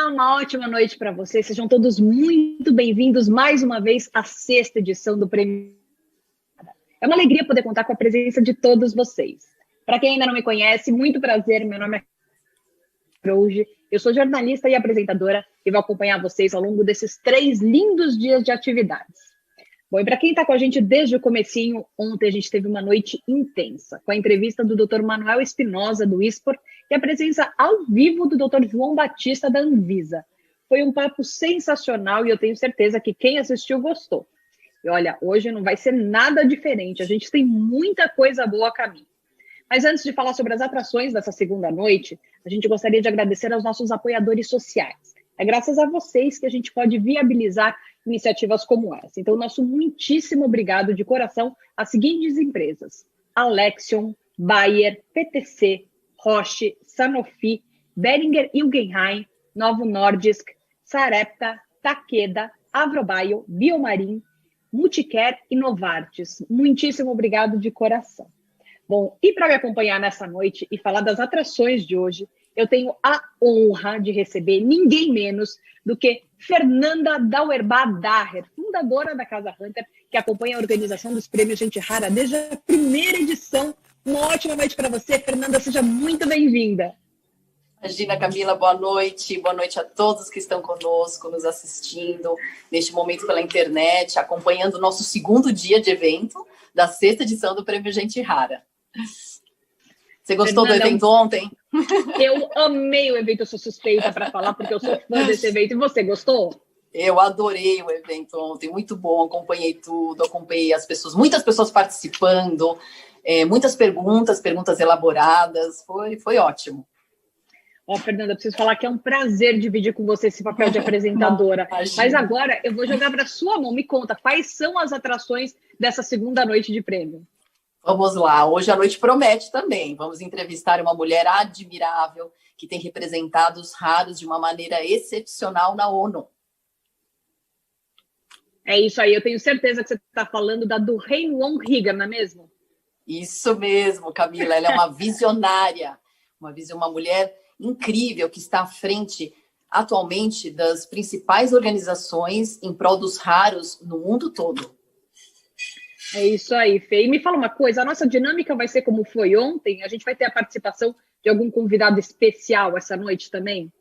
uma ótima noite para vocês. Sejam todos muito bem-vindos mais uma vez à sexta edição do Prêmio. É uma alegria poder contar com a presença de todos vocês. Para quem ainda não me conhece, muito prazer, meu nome é hoje. Eu sou jornalista e apresentadora e vou acompanhar vocês ao longo desses 3 lindos dias de atividades. Bom, e para quem está com a gente desde o comecinho, ontem a gente teve uma noite intensa, com a entrevista do Dr. Manuel Espinosa, do ISPOR, e a presença ao vivo do Dr. João Batista, da Anvisa. Foi um papo sensacional e eu tenho certeza que quem assistiu gostou. E olha, hoje não vai ser nada diferente, a gente tem muita coisa boa a caminho. Mas antes de falar sobre as atrações dessa segunda noite, a gente gostaria de agradecer aos nossos apoiadores sociais. É graças a vocês que a gente pode viabilizar iniciativas como essa. Então, nosso muitíssimo obrigado de coração às seguintes empresas: Alexion, Bayer, PTC, Roche, Sanofi, Boehringer Ingelheim, Novo Nordisk, Sarepta, Takeda, Avrobio, Biomarin, Multicare e Novartis. Muitíssimo obrigado de coração. Bom, e para me acompanhar nessa noite e falar das atrações de hoje, eu tenho a honra de receber ninguém menos do que Fernanda Dauerbach-Daher, fundadora da Casa Hunter, que acompanha a organização dos Prêmios Gente Rara desde a primeira edição. Uma ótima noite para você, Fernanda, seja muito bem-vinda. Imagina, Camila, boa noite a todos que estão conosco, nos assistindo neste momento pela internet, acompanhando o nosso segundo dia de evento da 6ª edição do Prêmio Gente Rara. Você gostou Fernanda, do evento ontem? Eu amei o evento, eu sou suspeita para falar, porque eu sou fã desse evento. E você, gostou? Eu adorei o evento ontem, muito bom, acompanhei tudo, acompanhei as pessoas, muitas pessoas participando, muitas perguntas elaboradas, foi ótimo. Ó, Fernanda, eu preciso falar que é um prazer dividir com você esse papel de apresentadora. Mas agora eu vou jogar para sua mão. Me conta, quais são as atrações dessa segunda noite de prêmio? Vamos lá, hoje a noite promete também. Vamos entrevistar uma mulher admirável que tem representado os raros de uma maneira excepcional na ONU. É isso aí, eu tenho certeza que você está falando da Do-Haen Wong-Higa, não é mesmo? Isso mesmo, Camila. Ela é uma visionária, uma mulher incrível que está à frente atualmente das principais organizações em prol dos raros no mundo todo. É isso aí, Fê. E me fala uma coisa, a nossa dinâmica vai ser como foi ontem? A gente vai ter a participação de algum convidado especial essa noite também?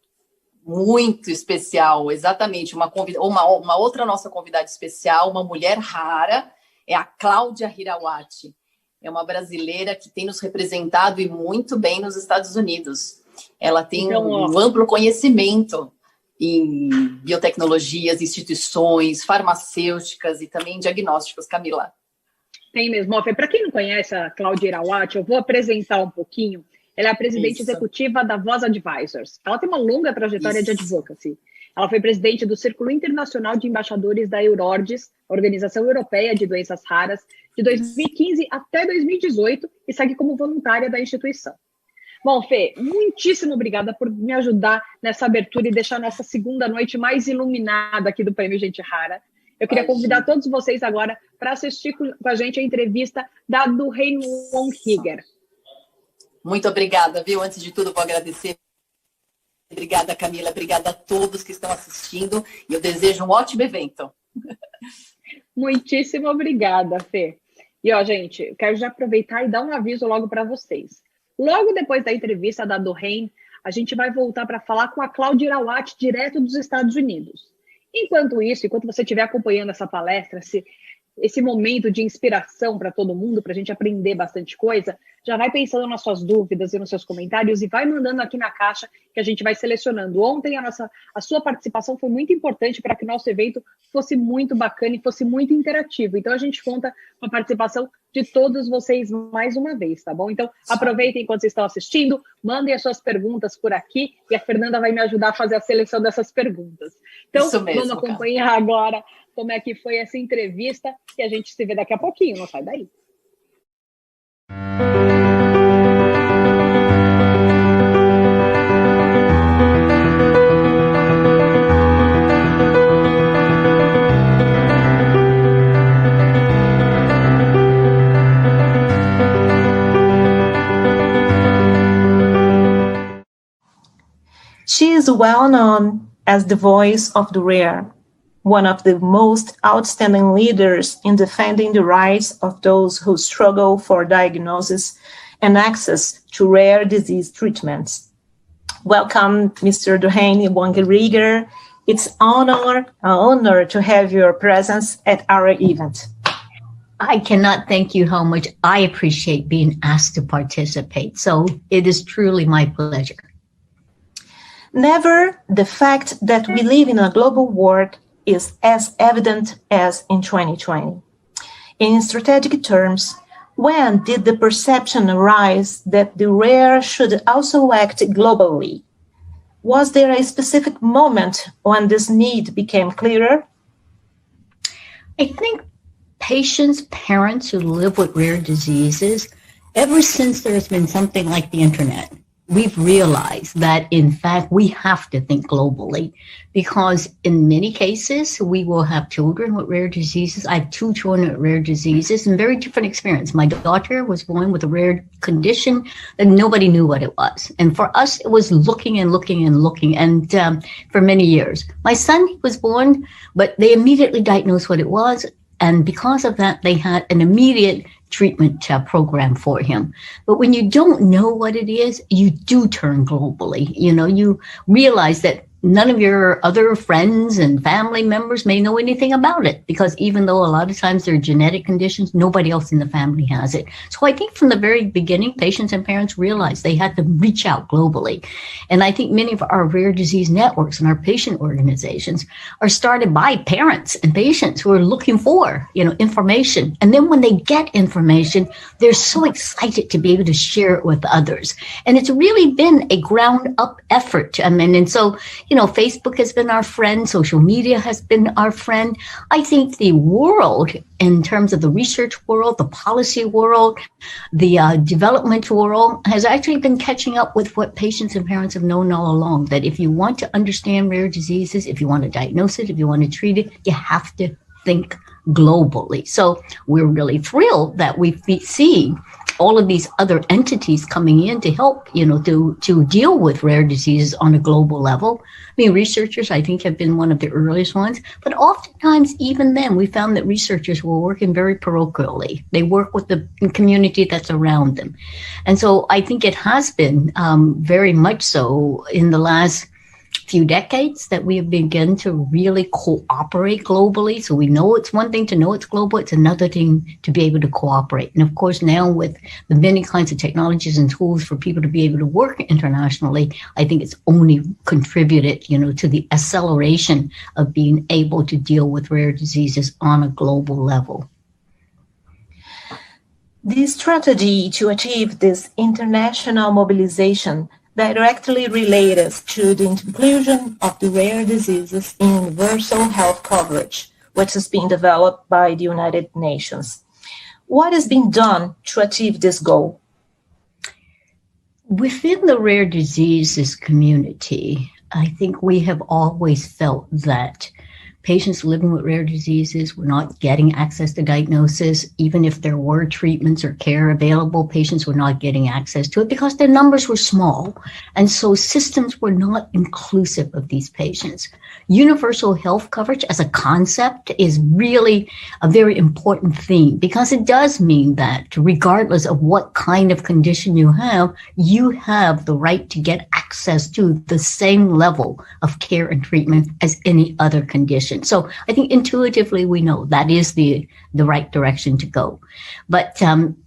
Muito especial, exatamente. Uma outra nossa convidada especial, uma mulher rara, é a Cláudia Hirawati. É uma brasileira que tem nos representado e muito bem nos Estados Unidos. Ela tem um amplo conhecimento em biotecnologias, instituições, farmacêuticas e também diagnósticos, Camila. Tem mesmo. Para quem não conhece a Cláudia Hirawati, eu vou apresentar um pouquinho. Ela é a presidente executiva da Voz Advisors. Ela tem uma longa trajetória de advocacy. Ela foi presidente do Círculo Internacional de Embaixadores da Eurordis, Organização Europeia de Doenças Raras, de 2015 até 2018 e segue como voluntária da instituição. Bom, Fê, muitíssimo obrigada por me ajudar nessa abertura e deixar a nossa segunda noite mais iluminada aqui do Prêmio Gente Rara. Eu queria convidar todos vocês agora para assistir com a gente a entrevista da Do-Haen Wong-Higa. Muito obrigada, viu? Antes de tudo, vou agradecer. Obrigada, Camila. Obrigada a todos que estão assistindo. E eu desejo um ótimo evento. Muitíssimo obrigada, Fê. E, ó, gente, eu quero já aproveitar e dar um aviso logo para vocês. Logo depois da entrevista da Do-Haen, a gente vai voltar para falar com a Cláudia Hirawati, direto dos Estados Unidos. Enquanto isso, enquanto você estiver acompanhando essa palestra, esse momento de inspiração para todo mundo, para a gente aprender bastante coisa, já vai pensando nas suas dúvidas e nos seus comentários e vai mandando aqui na caixa que a gente vai selecionando. Ontem a sua participação foi muito importante para que o nosso evento fosse muito bacana e fosse muito interativo. Então a gente conta com a participação de todos vocês mais uma vez, tá bom? Então aproveitem enquanto vocês estão assistindo, mandem as suas perguntas por aqui e a Fernanda vai me ajudar a fazer a seleção dessas perguntas. Então vamos acompanhar agora como é que foi essa entrevista e a gente se vê daqui a pouquinho, não sai daí. She is well known as the voice of the rare, one of the most outstanding leaders in defending the rights of those who struggle for diagnosis and access to rare disease treatments. Welcome, Mr. Duane Bonge-Rieger. It's an honor to have your presence at our event. I cannot thank you how much I appreciate being asked to participate. So it is truly my pleasure. Never the fact that we live in a global world is as evident as in 2020. In strategic terms, when did the perception arise that the rare should also act globally? Was there a specific moment when this need became clearer? I think patients, parents who live with rare diseases, ever since there's been something like the internet, we've realized that, in fact, we have to think globally, because in many cases, we will have children with rare diseases. I have 2 children with rare diseases and very different experience. My daughter was born with a rare condition that nobody knew what it was. And for us, it was looking and for many years. My son was born, but they immediately diagnosed what it was. And because of that, they had an immediate treatment program for him. But when you don't know what it is, you do turn globally. You realize that none of your other friends and family members may know anything about it, because even though a lot of times there are genetic conditions, nobody else in the family has it. So I think from the very beginning, patients and parents realized they had to reach out globally. And I think many of our rare disease networks and our patient organizations are started by parents and patients who are looking for, information. And then when they get information, they're so excited to be able to share it with others. And it's really been a ground up effort. And so, Facebook has been our friend. Social media has been our friend. I think the world, in terms of the research world, the policy world, the development world, has actually been catching up with what patients and parents have known all along, that if you want to understand rare diseases, if you want to diagnose it, if you want to treat it, you have to think globally. So we're really thrilled that we see all of these other entities coming in to help, to deal with rare diseases on a global level. I mean, researchers, I think, have been one of the earliest ones, but oftentimes, even then, we found that researchers were working very parochially. They work with the community that's around them. And so I think it has been very much so in the last few decades that we have begun to really cooperate globally. So we know it's one thing to know it's global. It's another thing to be able to cooperate. And of course, now with the many kinds of technologies and tools for people to be able to work internationally, I think it's only contributed, to the acceleration of being able to deal with rare diseases on a global level. The strategy to achieve this international mobilization directly related to the inclusion of the rare diseases in universal health coverage, which is being developed by the United Nations. What is being done to achieve this goal? Within the rare diseases community, I think we have always felt that patients living with rare diseases were not getting access to diagnosis. Even if there were treatments or care available, patients were not getting access to it because their numbers were small. And so systems were not inclusive of these patients. Universal health coverage as a concept is really a very important theme, because it does mean that regardless of what kind of condition you have the right to get access to the same level of care and treatment as any other condition. So I think intuitively we know that is the right direction to go. But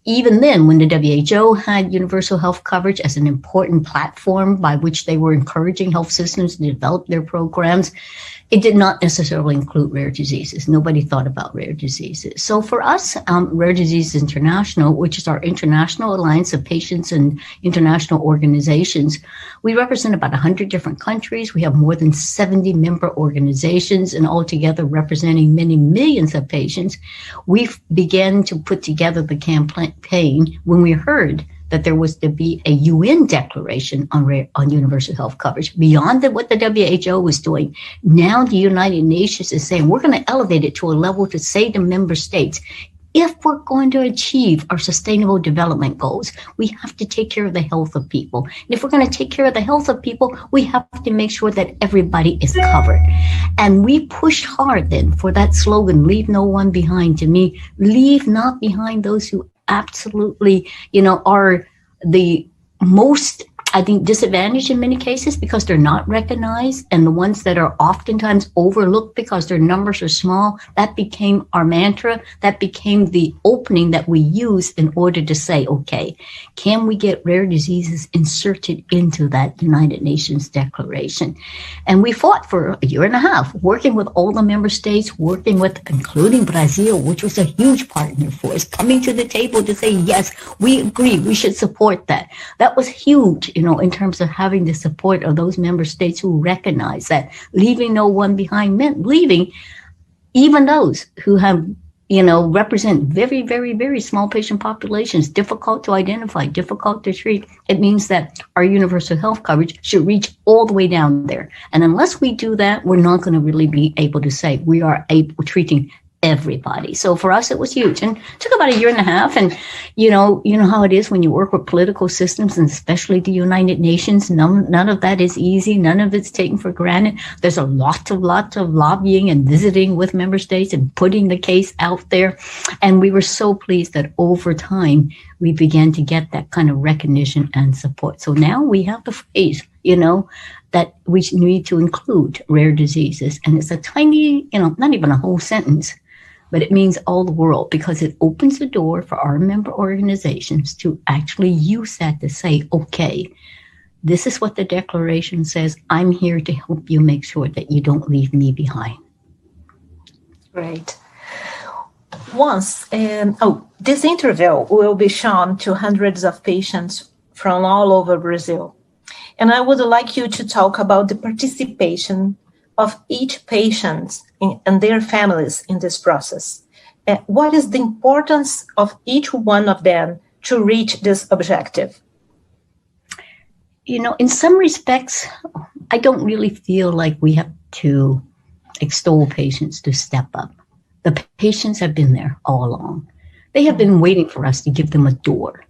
even then, when the WHO had universal health coverage as an important platform by which they were encouraging health systems to develop their programs, it did not necessarily include rare diseases. Nobody thought about rare diseases. So for us, Rare Diseases International, which is our international alliance of patients and international organizations, we represent about 100 different countries. We have more than 70 member organizations, and altogether representing many millions of patients. We began to put together the campaign when we heard that there was to be a UN declaration on universal health coverage beyond what the WHO was doing. Now the United Nations is saying we're going to elevate it to a level to say to member states, if we're going to achieve our sustainable development goals, we have to take care of the health of people. And if we're going to take care of the health of people, we have to make sure that everybody is covered. And we pushed hard then for that slogan, leave no one behind. To me, leave not behind those who absolutely, are the most, I think, disadvantaged in many cases because they're not recognized, and the ones that are oftentimes overlooked because their numbers are small. That became our mantra. That became the opening that we use in order to say, okay, can we get rare diseases inserted into that United Nations Declaration? And we fought for a year and a half, working with all the member states, working with, including Brazil, which was a huge partner for us, coming to the table to say, yes, we agree, we should support that. That was huge, in terms of having the support of those member states who recognize that leaving no one behind meant leaving even those who have, represent very, very, very small patient populations, difficult to identify, difficult to treat. It means that our universal health coverage should reach all the way down there. And unless we do that, we're not going to really be able to say we are treating everybody. So for us, it was huge, and it took about a year and a half. And you know how it is when you work with political systems, and especially the United Nations. None of that is easy. None of it's taken for granted. There's a lot of lobbying and visiting with member states and putting the case out there. And we were so pleased that over time we began to get that kind of recognition and support. So now we have the phrase, that we need to include rare diseases, and it's a tiny, not even a whole sentence. But it means all the world, because it opens the door for our member organizations to actually use that to say, okay, this is what the declaration says. I'm here to help you make sure that you don't leave me behind. Great. This interview will be shown to hundreds of patients from all over Brazil. And I would like you to talk about the participation of each patient and their families in this process. What is the importance of each one of them to reach this objective? In some respects, I don't really feel like we have to extol patients to step up. The patients have been there all along. They have been waiting for us to give them a door.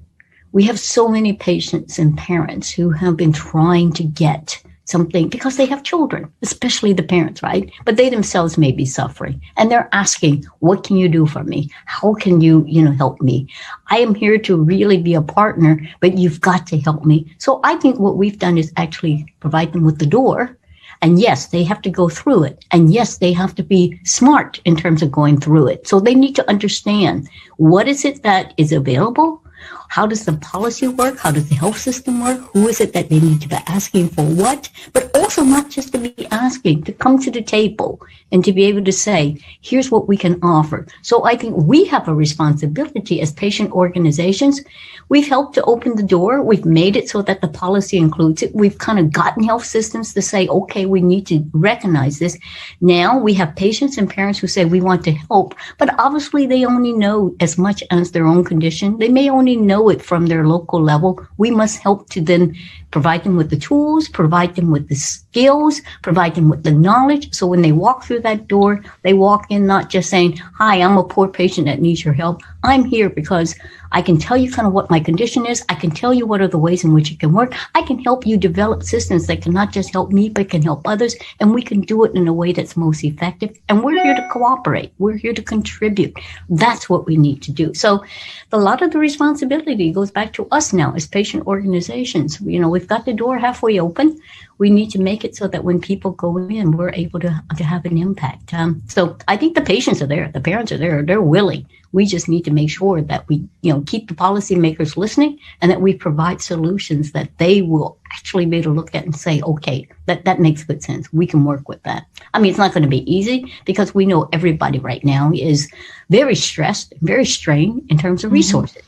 We have so many patients and parents who have been trying to get something because they have children, especially the parents, right? But they themselves may be suffering, and they're asking, what can you do for me? How can you, help me? I am here to really be a partner, but you've got to help me. So I think what we've done is actually provide them with the door. And yes, they have to go through it. And yes, they have to be smart in terms of going through it. So they need to understand, what is it that is available? How does the policy work? How does the health system work? Who is it that they need to be asking for what? But also not just to be asking, to come to the table and to be able to say, here's what we can offer. So I think we have a responsibility as patient organizations. We've helped to open the door. We've made it so that the policy includes it. We've kind of gotten health systems to say, okay, we need to recognize this. Now we have patients and parents who say we want to help, but obviously they only know as much as their own condition. They may only know it from their local level. We must help to then provide them with the tools, provide them with the skills, provide them with the knowledge. So when they walk through that door, they walk in not just saying, hi, I'm a poor patient that needs your help. I'm here because I can tell you kind of what my condition is. I can tell you what are the ways in which it can work. I can help you develop systems that can not just help me, but can help others. And we can do it in a way that's most effective. And we're here to cooperate. We're here to contribute. That's what we need to do. So a lot of the responsibility goes back to us now as patient organizations. We've got the door halfway open. We need to make it so that when people go in, we're able to have an impact. So I think the patients are there. The parents are there. They're willing. We just need to make sure that we, keep the policymakers listening, and that we provide solutions that they will actually be able to look at and say, okay, that makes good sense. We can work with that. I mean, it's not going to be easy because we know everybody right now is very stressed, very strained in terms of resources.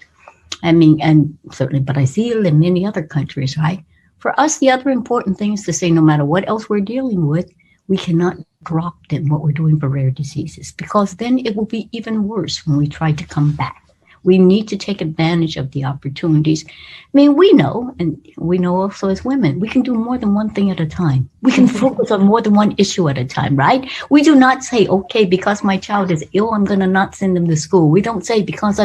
I mean, and certainly Brazil and many other countries, right? For us, the other important thing is to say, no matter what else we're dealing with, we cannot drop in what we're doing for rare diseases, because then it will be even worse when we try to come back. We need to take advantage of the opportunities. I mean, we know, and we know also as women, we can do more than one thing at a time. We can focus on more than one issue at a time, right? We do not say, okay, because my child is ill, I'm going to not send them to school. We don't say because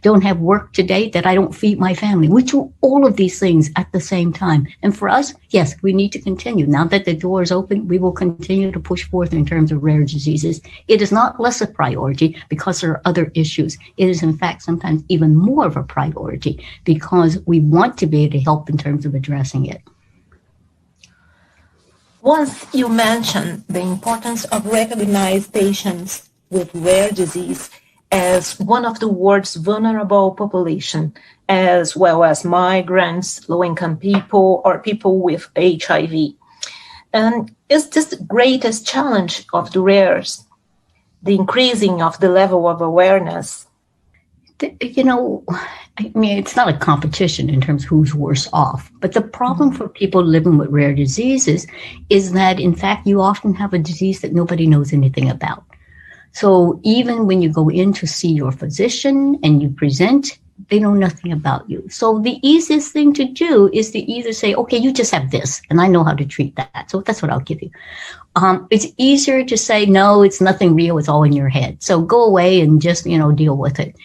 don't have work today that I don't feed my family. We do all of these things at the same time. And for us, yes, we need to continue. Now that the door is open, we will continue to push forth in terms of rare diseases. It is not less a priority because there are other issues. It is, in fact, sometimes even more of a priority because we want to be able to help in terms of addressing it. Once you mentioned the importance of recognizing patients with rare disease as one of the world's vulnerable population, as well as migrants, low-income people, or people with HIV. And is this the greatest challenge of the rares, the increasing of the level of awareness? You know, I mean, it's not a competition in terms of who's worse off. But the problem for people living with rare diseases is that, in fact, you often have a disease that nobody knows anything about. So even when you go in to see your physician and you present, they know nothing about you. So the easiest thing to do is to either say, okay, you just have this, and I know how to treat that. So that's what I'll give you. It's easier to say, no, it's nothing real. It's all in your head. So go away and just, deal with it.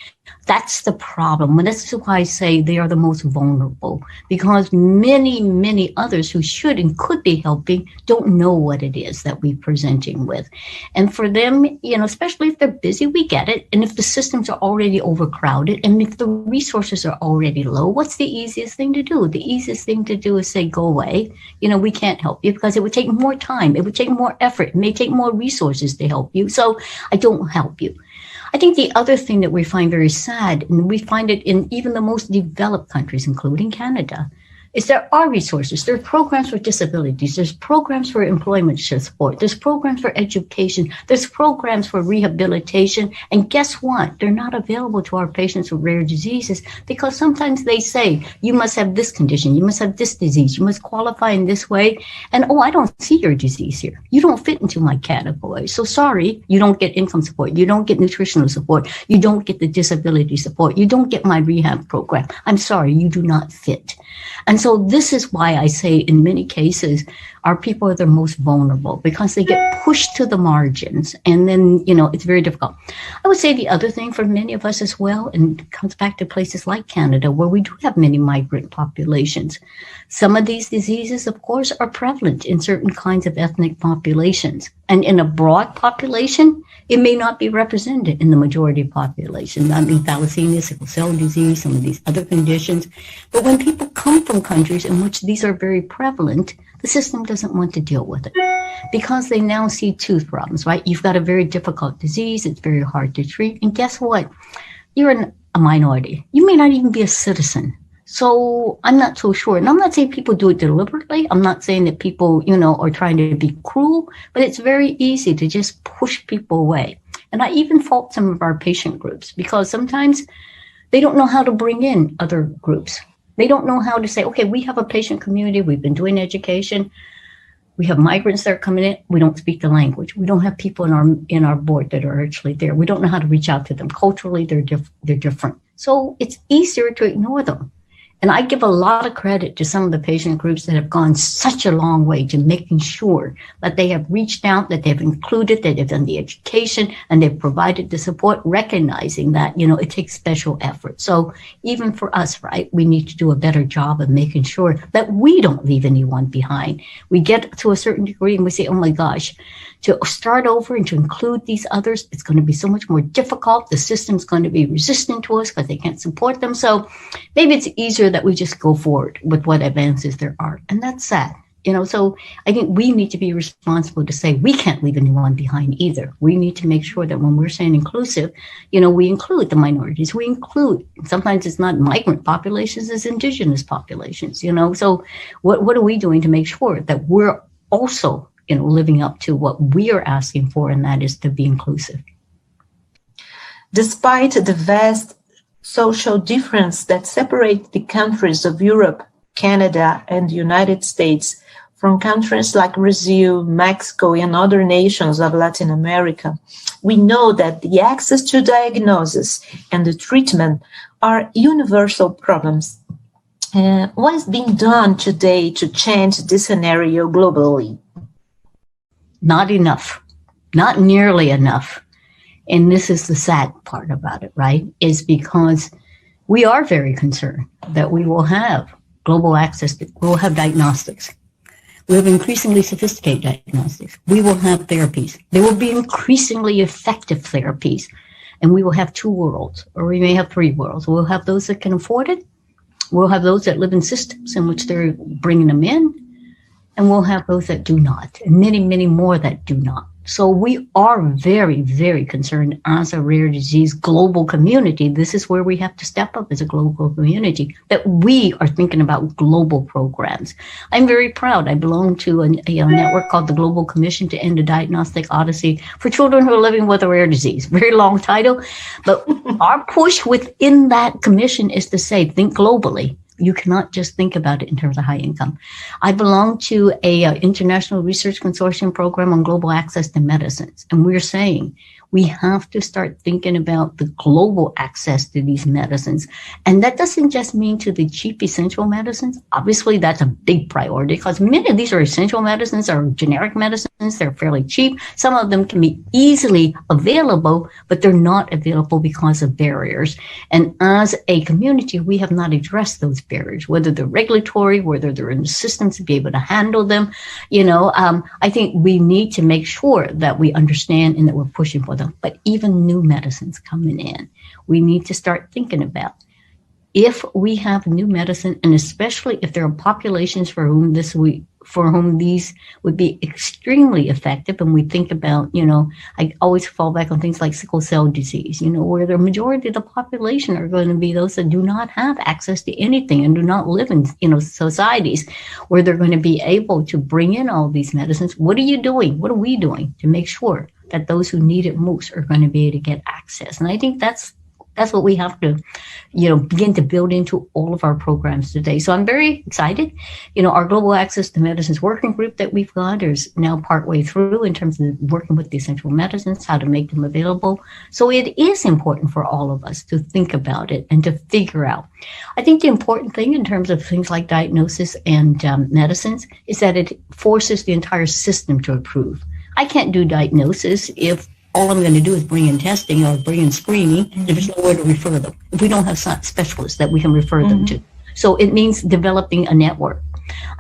That's the problem. And that's why I say they are the most vulnerable, because many, many others who should and could be helping don't know what it is that we're presenting with. And for them, especially if they're busy, we get it. And if the systems are already overcrowded and if the resources are already low, what's the easiest thing to do? The easiest thing to do is say, go away. We can't help you because it would take more time. It would take more effort. It may take more resources to help you. So I don't help you. I think the other thing that we find very sad, and we find it in even the most developed countries, including Canada, is there are resources. There are programs for disabilities. There's programs for employment support. There's programs for education. There's programs for rehabilitation. And guess what? They're not available to our patients with rare diseases because sometimes they say, you must have this condition. You must have this disease. You must qualify in this way. And, I don't see your disease here. You don't fit into my category. So sorry, you don't get income support. You don't get nutritional support. You don't get the disability support. You don't get my rehab program. I'm sorry, you do not fit. And so this is why I say in many cases, our people are the most vulnerable because they get pushed to the margins. And then, it's very difficult. I would say the other thing for many of us as well, and it comes back to places like Canada, where we do have many migrant populations. Some of these diseases, of course, are prevalent in certain kinds of ethnic populations. And in a broad population, it may not be represented in the majority population. I mean, thalassemia, sickle cell disease, some of these other conditions. But when people come from countries in which these are very prevalent, the system doesn't want to deal with it because they now see tooth problems, right? You've got a very difficult disease. It's very hard to treat. And guess what? You're a minority. You may not even be a citizen. So I'm not so sure. And I'm not saying people do it deliberately. I'm not saying that people, are trying to be cruel, but it's very easy to just push people away. And I even fault some of our patient groups because sometimes they don't know how to bring in other groups. They don't know how to say, okay, we have a patient community. We've been doing education. We have migrants that are coming in. We don't speak the language. We don't have people in our board that are actually there. We don't know how to reach out to them. Culturally, they're different. So it's easier to ignore them. And I give a lot of credit to some of the patient groups that have gone such a long way to making sure that they have reached out, that they've included, that they've done the education, and they've provided the support, recognizing that, it takes special effort. So even for us, right, we need to do a better job of making sure that we don't leave anyone behind. We get to a certain degree and we say, oh my gosh, to start over and to include these others, it's going to be so much more difficult. The system's going to be resistant to us because they can't support them. So maybe it's easier that we just go forward with what advances there are. And that's sad. So I think we need to be responsible to say we can't leave anyone behind either. We need to make sure that when we're saying inclusive, we include the minorities. We include, sometimes it's not migrant populations, it's indigenous populations, So what are we doing to make sure that we're also living up to what we are asking for, and that is to be inclusive. Despite the vast social difference that separates the countries of Europe, Canada, and the United States from countries like Brazil, Mexico, and other nations of Latin America, we know that the access to diagnosis and the treatment are universal problems. What is being done today to change this scenario globally? Not enough, not nearly enough. And this is the sad part about it, right? Is because we are very concerned that we will have global access, we'll have diagnostics. We have increasingly sophisticated diagnostics. We will have therapies. There will be increasingly effective therapies. And we will have 2 worlds, or we may have 3 worlds. We'll have those that can afford it. We'll have those that live in systems in which they're bringing them in. And we'll have those that do not, and many, many more that do not. So we are very, very concerned as a rare disease global community. This is where we have to step up as a global community, that we are thinking about global programs. I'm very proud. I belong to a network called the Global Commission to End the Diagnostic Odyssey for Children Who Are Living with a Rare Disease. Very long title, but our push within that commission is to say, think globally. You cannot just think about it in terms of high income. I belong to a international research consortium program on global access to medicines. And we're saying we have to start thinking about the global access to these medicines. And that doesn't just mean to the cheap essential medicines. Obviously, that's a big priority because many of these are essential medicines or generic medicines. They're fairly cheap. Some of them can be easily available, but they're not available because of barriers. And as a community, we have not addressed those barriers, whether they're regulatory, whether they're in the systems to be able to handle them. I think we need to make sure that we understand and that we're pushing for them. But even new medicines coming in, we need to start thinking about if we have new medicine, and especially if there are populations for whom these would be extremely effective. And we think about, I always fall back on things like sickle cell disease, where the majority of the population are going to be those that do not have access to anything and do not live in, societies where they're going to be able to bring in all these medicines. What are you doing? What are we doing to make sure that those who need it most are going to be able to get access? And I think that's what we have to, begin to build into all of our programs today. So I'm very excited. Our Global Access to Medicines working group that we've got is now partway through in terms of working with the essential medicines, how to make them available. So it is important for all of us to think about it and to figure out. I think the important thing in terms of things like diagnosis and medicines is that it forces the entire system to improve. I can't do diagnosis if all I'm going to do is bring in testing or bring in screening. There's nowhere to refer them. If we don't have specialists that we can refer them to. So it means developing a network.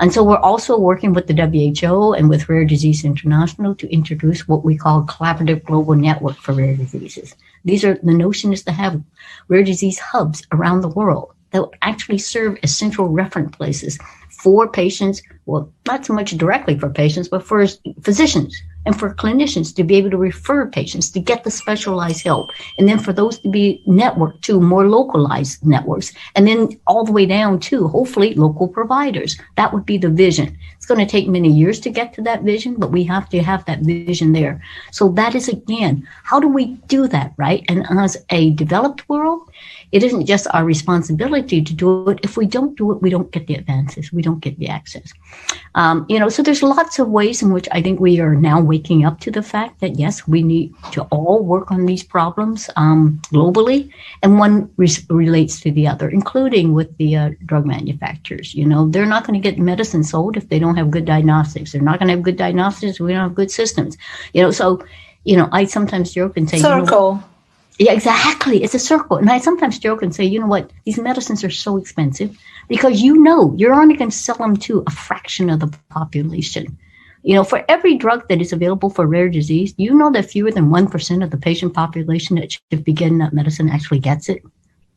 And so we're also working with the WHO and with Rare Disease International to introduce what we call collaborative global network for rare diseases. The notion is to have rare disease hubs around the world that will actually serve as central reference places for patients, well, not so much directly for patients, but for physicians and for clinicians to be able to refer patients to get the specialized help. And then for those to be networked to more localized networks. And then all the way down to, hopefully, local providers. That would be the vision. It's going to take many years to get to that vision, but we have to have that vision there. So that is, again, how do we do that, right? And as a developed world, it isn't just our responsibility to do it. If we don't do it, we don't get the advances. We don't get the access. So there's lots of ways in which I think we are now waking up to the fact that, yes, we need to all work on these problems globally. And one relates to the other, including with the drug manufacturers. They're not going to get medicine sold if they don't have good diagnostics. They're not going to have good diagnostics if we don't have good systems. I sometimes joke and say, circle. Yeah, exactly. It's a circle. And I sometimes joke and say, you know what? These medicines are so expensive because you're only going to sell them to a fraction of the population. For every drug that is available for rare disease, that fewer than 1% of the patient population that should be getting that medicine actually gets it.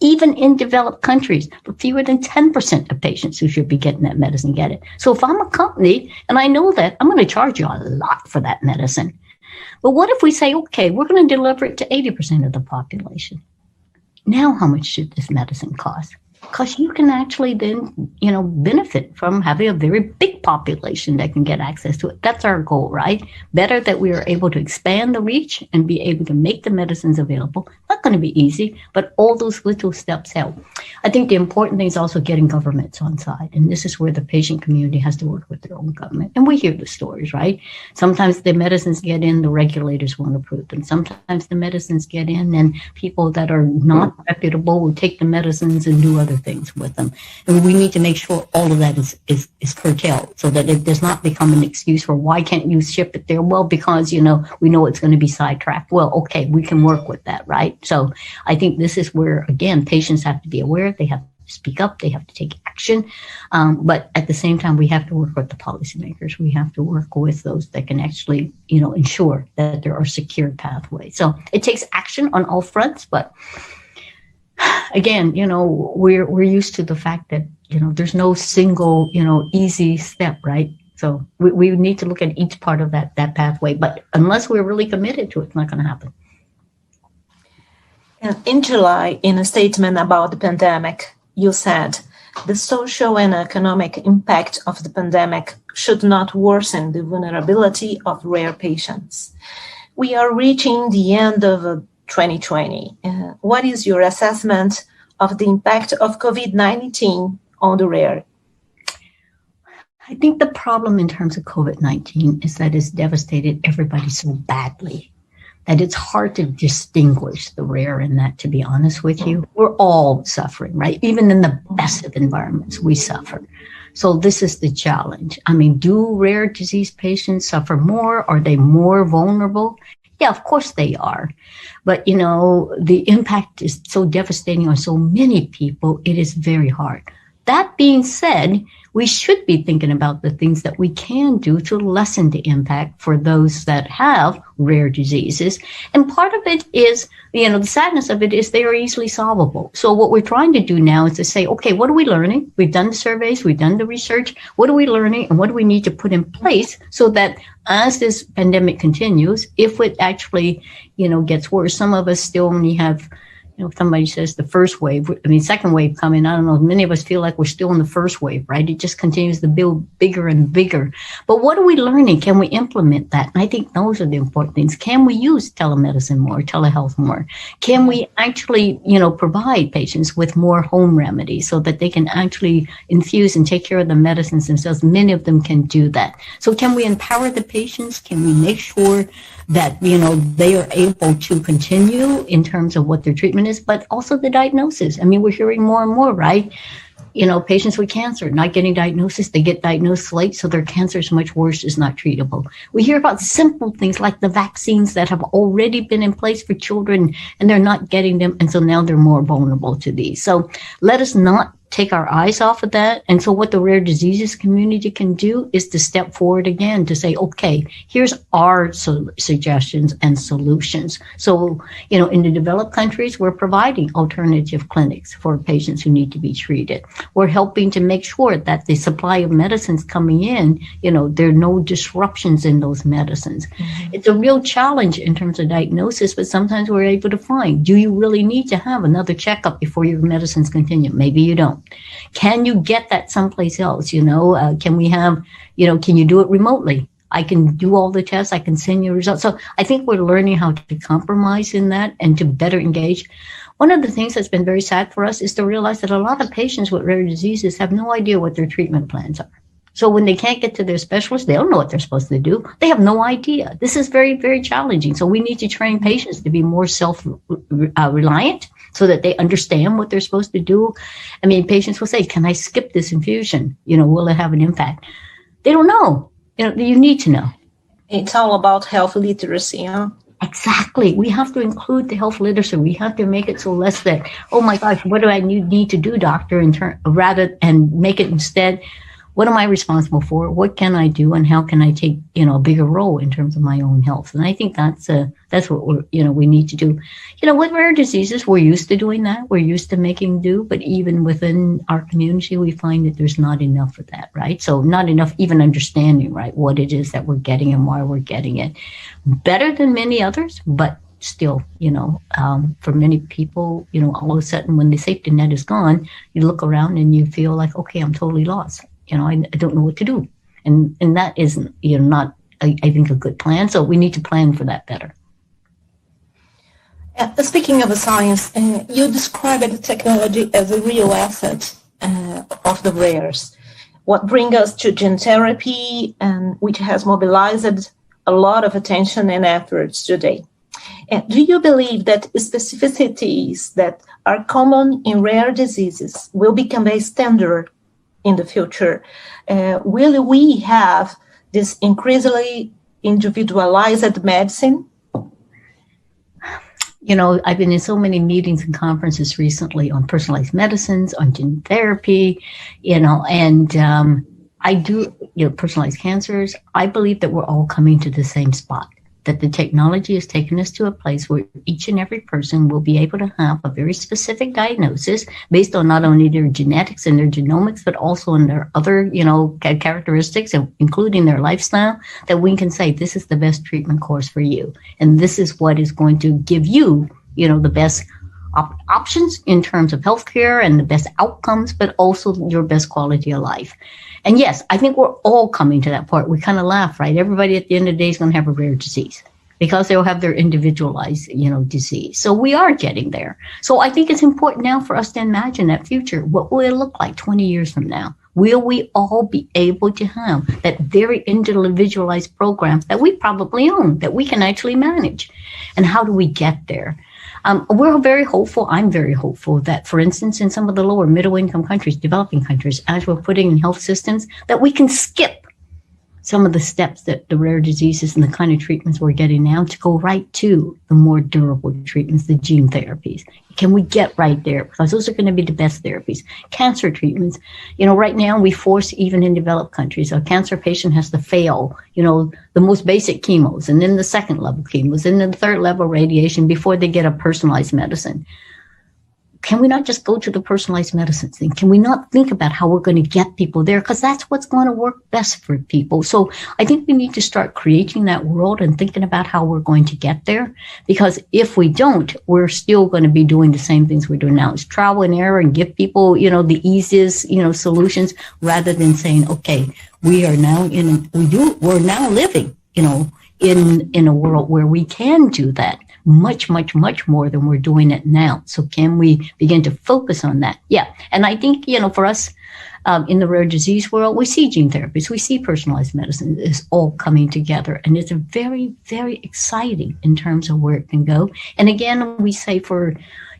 Even in developed countries, but fewer than 10% of patients who should be getting that medicine get it. So if I'm a company and I know that, I'm going to charge you a lot for that medicine. But what if we say, okay, we're going to deliver it to 80% of the population? Now, how much should this medicine cost? because you can actually then, benefit from having a very big population that can get access to it. That's our goal, right? Better that we are able to expand the reach and be able to make the medicines available. Not going to be easy, but all those little steps help. I think the important thing is also getting governments on side. And this is where the patient community has to work with their own government. And we hear the stories, right? Sometimes the medicines get in, the regulators won't approve them. Sometimes the medicines get in and people that are not reputable will take the medicines and do other things with them. And we need to make sure all of that is curtailed so that it does not become an excuse for why can't you ship it there? Well, because, we know it's going to be sidetracked. Well, okay, we can work with that, right? So I think this is where, again, patients have to be aware. They have to speak up. They have to take action. But at the same time, we have to work with the policymakers. We have to work with those that can actually, ensure that there are secure pathways. So it takes action on all fronts, but again, we're used to the fact that, there's no single, easy step, right? So we need to look at each part of that pathway. But unless we're really committed to it, it's not going to happen. In July, in a statement about the pandemic, you said the social and economic impact of the pandemic should not worsen the vulnerability of rare patients. We are reaching the end of 2020. What is your assessment of the impact of COVID-19 on the rare? I think the problem in terms of COVID-19 is that it's devastated everybody so badly that it's hard to distinguish the rare in that, to be honest with you. We're all suffering, right? Even in the best of environments, we suffer. So this is the challenge. I mean, do rare disease patients suffer more? Are they more vulnerable? Yeah, of course they are. But, the impact is so devastating on so many people, it is very hard. That being said, we should be thinking about the things that we can do to lessen the impact for those that have rare diseases. And part of it is, the sadness of it is they are easily solvable. So what we're trying to do now is to say, okay, what are we learning? We've done the surveys, we've done the research. What are we learning and what do we need to put in place so that as this pandemic continues, if it actually, gets worse, some of us still only have, somebody says the first wave, second wave coming, I don't know, many of us feel like we're still in the first wave, right? It just continues to build bigger and bigger. But what are we learning? Can we implement that? And I think those are the important things. Can we use telemedicine more, telehealth more? Can we actually, provide patients with more home remedies so that they can actually infuse and take care of the medicines themselves? Many of them can do that. So can we empower the patients? Can we make sure that, they are able to continue in terms of what their treatment is, but also the diagnosis? We're hearing more and more, right? Patients with cancer not getting diagnosis, they get diagnosed late, so their cancer is much worse, is not treatable. We hear about simple things like the vaccines that have already been in place for children and they're not getting them. And so now they're more vulnerable to these. So let us not take our eyes off of that. And so what the rare diseases community can do is to step forward again to say, okay, here's our suggestions and solutions. So, in the developed countries, we're providing alternative clinics for patients who need to be treated. We're helping to make sure that the supply of medicines coming in, there are no disruptions in those medicines. Mm-hmm. It's a real challenge in terms of diagnosis, but sometimes we're able to find, do you really need to have another checkup before your medicines continue? Maybe you don't. Can you get that someplace else? Can we have, can you do it remotely? I can do all the tests. I can send you results. So I think we're learning how to compromise in that and to better engage. One of the things that's been very sad for us is to realize that a lot of patients with rare diseases have no idea what their treatment plans are. So when they can't get to their specialist, they don't know what they're supposed to do. They have no idea. This is very, very challenging. So we need to train patients to be more self-reliant so that they understand what they're supposed to do. Patients will say, can I skip this infusion? Will it have an impact? They don't know. You need to know. It's all about health literacy, huh? Exactly. We have to include the health literacy. We have to make it so less that, oh my gosh, what do I need to do, doctor? And make it instead, what am I responsible for? What can I do? And how can I take, a bigger role in terms of my own health? And I think that's what we need to do. With rare diseases, we're used to doing that. We're used to making do, but even within our community, we find that there's not enough of that, right? So not enough even understanding, right, what it is that we're getting and why we're getting it. Better than many others, but still, for many people, all of a sudden when the safety net is gone, you look around and you feel like, okay, I'm totally lost. I don't know what to do. And that isn't, not, I think, a good plan. So we need to plan for that better. Speaking of the science, you described the technology as a real asset of the rares. What brings us to gene therapy, and which has mobilized a lot of attention and efforts today. Do you believe that specificities that are common in rare diseases will become a standard in the future? Will we have this increasingly individualized medicine? I've been in so many meetings and conferences recently on personalized medicines, on gene therapy, and I do, personalized cancers. I believe that we're all coming to the same spot, that the technology has taken us to a place where each and every person will be able to have a very specific diagnosis based on not only their genetics and their genomics, but also on their other, characteristics, including their lifestyle, that we can say, this is the best treatment course for you. And this is what is going to give you, the best options in terms of healthcare and the best outcomes, but also your best quality of life. And yes, I think we're all coming to that part. We kind of laugh, right? Everybody at the end of the day is going to have a rare disease because they'll have their individualized, disease. So we are getting there. So I think it's important now for us to imagine that future. What will it look like 20 years from now? Will we all be able to have that very individualized program that we probably own, that we can actually manage? And how do we get there? We're very hopeful. I'm very hopeful that, for instance, in some of the lower middle income countries, developing countries, as we're putting in health systems, that we can skip some of the steps that the rare diseases and the kind of treatments we're getting now to go right to the more durable treatments, the gene therapies. Can we get right there? Because those are going to be the best therapies. Cancer treatments, right now we force, even in developed countries, a cancer patient has to fail, the most basic chemos, and then the second level chemos, and then the third level radiation before they get a personalized medicine. Can we not just go to the personalized medicine thing? Can we not think about how we're going to get people there? Because that's what's going to work best for people. So I think we need to start creating that world and thinking about how we're going to get there. Because if we don't, we're still going to be doing the same things we're doing now. It's trial and error and give people, the easiest, solutions, rather than saying, okay, we're now living, in a world where we can do that. Much, much, much more than we're doing it now. So can we begin to focus on that? Yeah. And I think, for us in the rare disease world, we see gene therapies, we see personalized medicine is all coming together. And it's a very, very exciting in terms of where it can go. And again, we say for,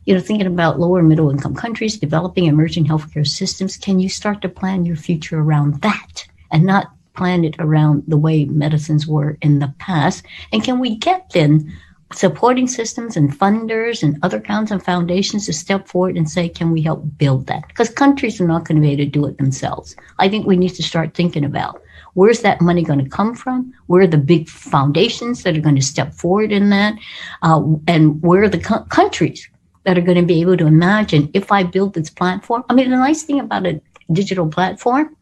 thinking about lower middle income countries, developing emerging healthcare systems, can you start to plan your future around that and not plan it around the way medicines were in the past? And can we get then supporting systems and funders and other kinds of foundations to step forward and say, can we help build that? Because countries are not going to be able to do it themselves. I think we need to start thinking about, where's that money going to come from? Where are the big foundations that are going to step forward in that? And where are the countries that are going to be able to imagine, if I build this platform? I mean, the nice thing about a digital platform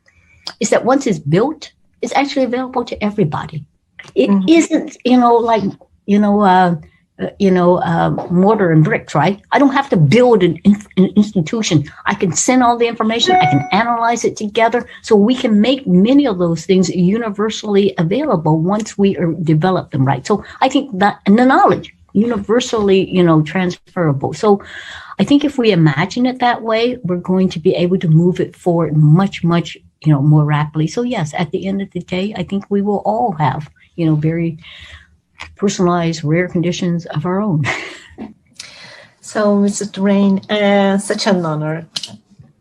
is that once it's built, it's actually available to everybody. It isn't, mortar and bricks, right? I don't have to build an institution. I can send all the information. I can analyze it together. So we can make many of those things universally available once we develop them right. So I think that, and the knowledge, universally, transferable. So I think if we imagine it that way, we're going to be able to move it forward much, much, more rapidly. So yes, at the end of the day, I think we will all have, very personalized rare conditions of our own. So, Mrs. Durain, such an honor.